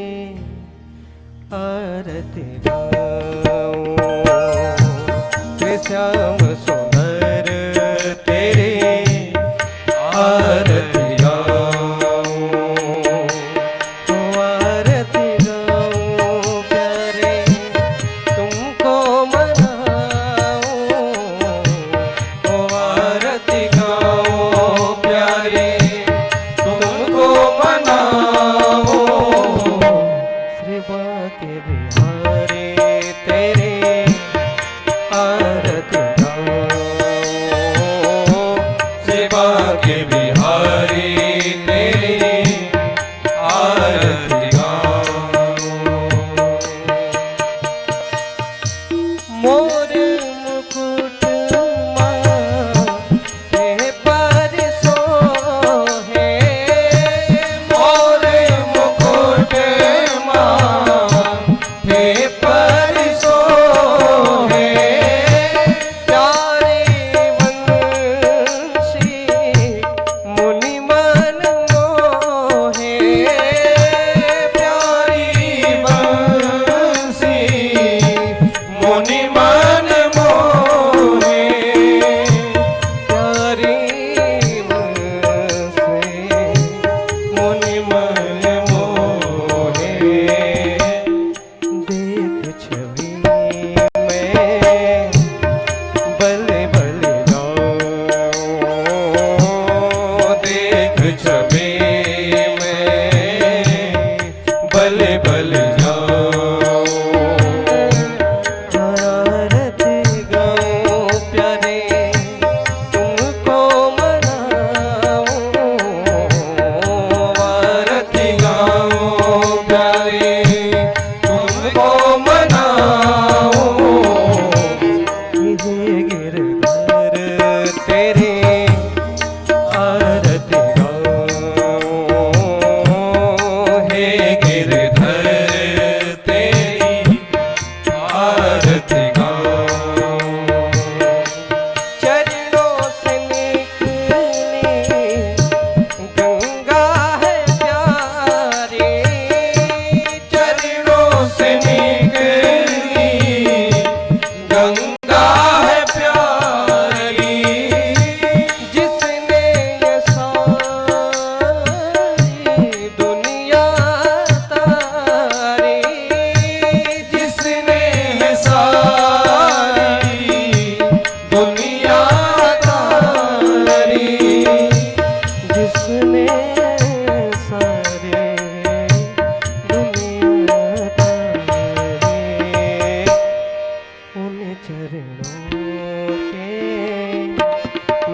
आरती गाऊं, कि श्याम सुंदर तेरे आरती के बिहारी तेरे आरती गाऊं।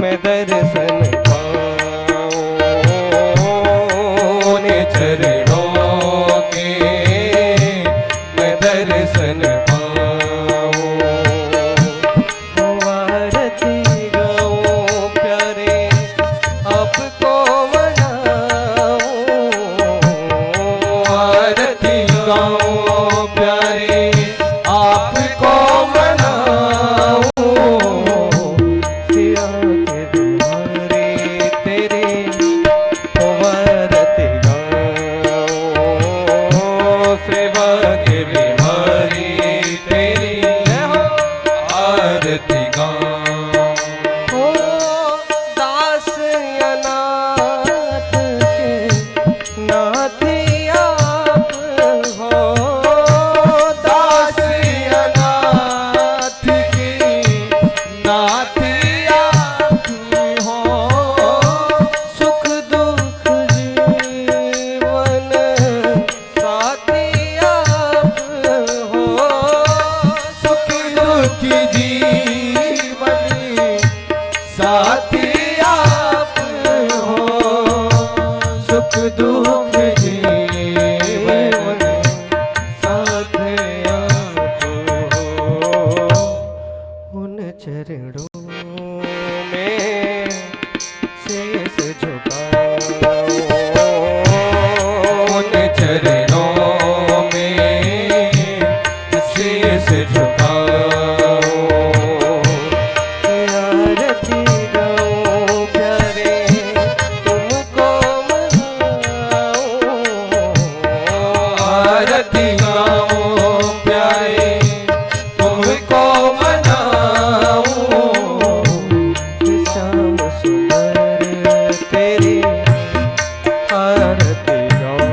मैं दर्शन पाऊं उन चरणों के मैं दर्शन पाऊं आरती गाऊं प्यारे आपको मनाऊं आरती गाऊं प्यारे आपको मनाऊं सिया के दुआरे तेरे आरती गाऊं सेवा के बिहारी तेरी आरती गाऊं दास अनाथ के नाथ आप हो दास अनाथ के नाथ आप हो सुख दुख जीवन साथी आप हो सुख दुख जीवन साथी आप हो सुख दुख जीवन साथ आप हो उन चरणों में शीश झुकाऊं उन चरणों में शीश झुकाऊं आरती गाऊं प्यारे तुमको मनाऊं आरती गाऊं प्यारे तुमको मनाऊं श्याम सुंदर तेरी आरती गाऊं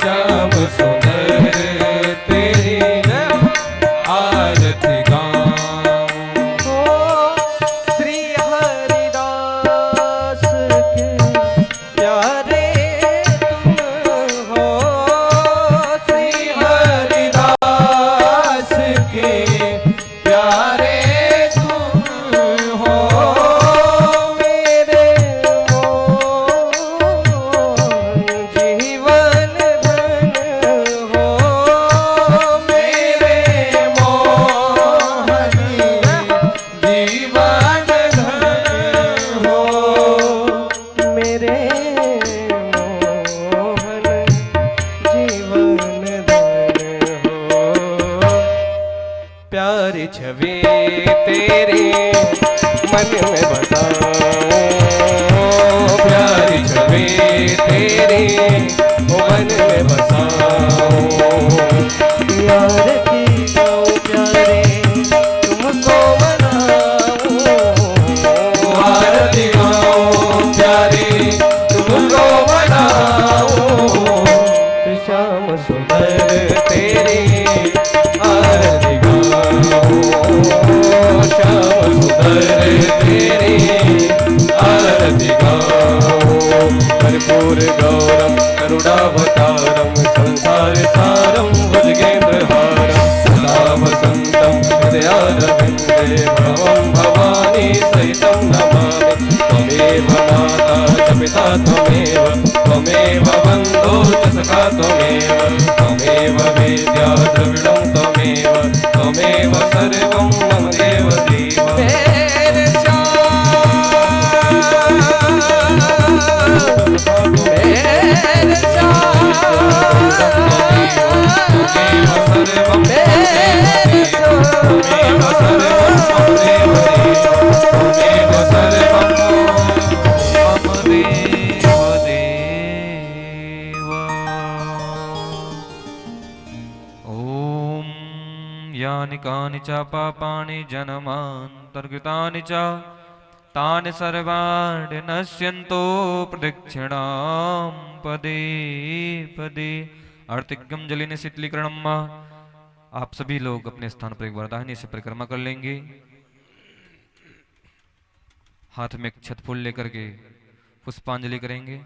श्याम सुंदर तेरी आरती गाऊं श्री हरिदास के प्यारे तुम हो श्री हरिदास के प्यारे तुम हो मेरे मोहन जीवन धन हो मेरे मोहन जीवन धन हो मेरे मोहन जीवन धन हो प्यारी छवि तेरी मन में बसाऊं प्यारी छवि तेरी मन में बसाऊं आरती गाऊं प्यारे तुमको मनाऊं आरती गाऊं प्यारे तुमको मनाऊं श्याम सुंदर तेरी आरती गाऊं श्याम सुंदर तेरी आरती गाऊं कर्पूर गौरम करुणावतारम संसार सारम भुजगेन्द्रहारम सदा वसंतम हृदयारविन्दे भवं भवानी सहितं नमामि त्वमेव माता च पिता त्वमेव बन्धो च सखा त्वमेव वेद्या द्रविणं त्वमेव सर्वं मम देव देव मेरे यानि कानि च पापानि जन्मान्तर्गतानि च तानि सर्वाणि नश्यन्तो प्रदक्षिणां पदे पदे। अर्तिज्ञम जलिन शीतलीकरणम। आप सभी लोग अपने स्थान पर एक बार दाहिने से परिक्रमा कर लेंगे। हाथ में एक छतफूल लेकर के पुष्पांजलि करेंगे।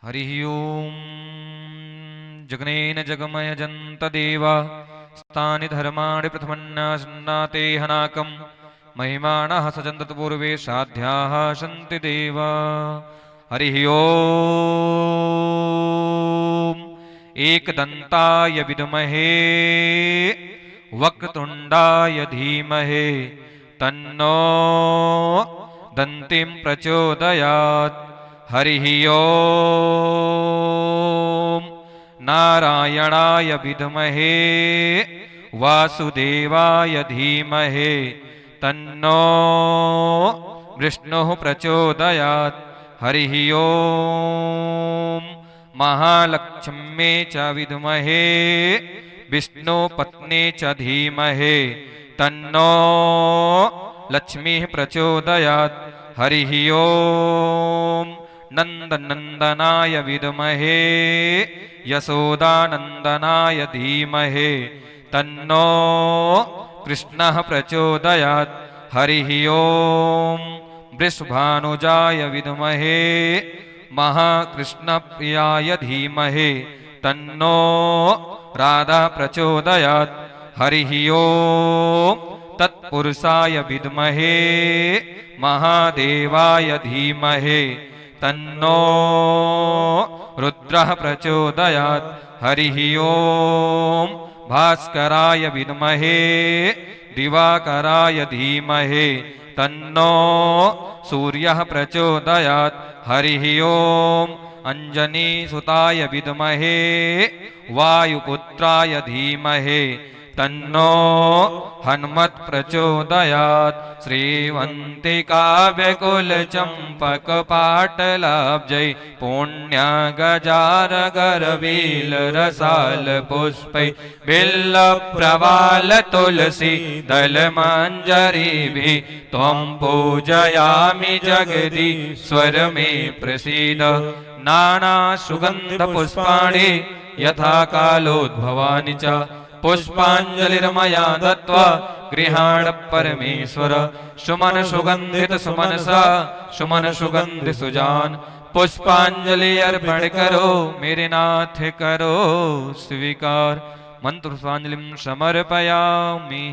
हरि ओम। जगनेन जगमय जंत देवा स्थानि धर्माणि प्रथमन्नासन्नाते हनाकम् महिमानः सचन्दत पूर्वे साध्याः सन्ति देवा हरिः ओम् एकदन्ताय विद्महे वक्रतुण्डाय धीमहि तन्नो दन्तिं प्रचोदयात् हरिः ओम् नारायणाय विद्महे वासुदेवाय धीमहि तन्नो विष्णुः प्रचोदयात् हरिः ओम् महालक्ष्म्ये च विद्महे विष्णुपत्नी च धीमहि तन्नो लक्ष्मीः प्रचोदयात् हरिः ओम् नन्दनन्दनाय विद्महे यशोदानन्दनाय धीमहि तन्नो कृष्णः प्रचोदयात् हरिः ओम् वृषभानुजाय विद्महे महाकृष्णप्रियाय धीमहि तन्नो राधा प्रचोदयात् हरिः ओम् तत्पुरुषाय विद्महे महादेवाय धीमहि तन्नो रुद्रः प्रचोदयात् हरिः ओम् भास्कराय विद्महे दिवाकराय धीमहि तन्नो सूर्यः प्रचोदयात् हरिः ओम् अंजनीसुताय विद्महे वायुपुत्राय धीमहि तन्नो हनुमत् प्रचोदयात् श्रीवन्तिकाव्यकुलचम्पकपाटलाब्जै पुण्यगजारगरवीलरसालपुष्पै बिल्लप्रवालतुलसी दलमञ्जरीभिः त्वं पूजयामि जगदीश्वर मे प्रसीद नानासुगन्धपुष्पाणि यथा कालोद्भवानि च पुष्पाञ्जलिर्मया दत्त्वा गृहाण परमेश्वर सुमन सुगंधित सुमनसा सुमन सुगंधि सुजान पुष्पांजलि अर्पण करो मेरे नाथ करो स्वीकार मंत्र पुष्पांजलिं समर्पयामि।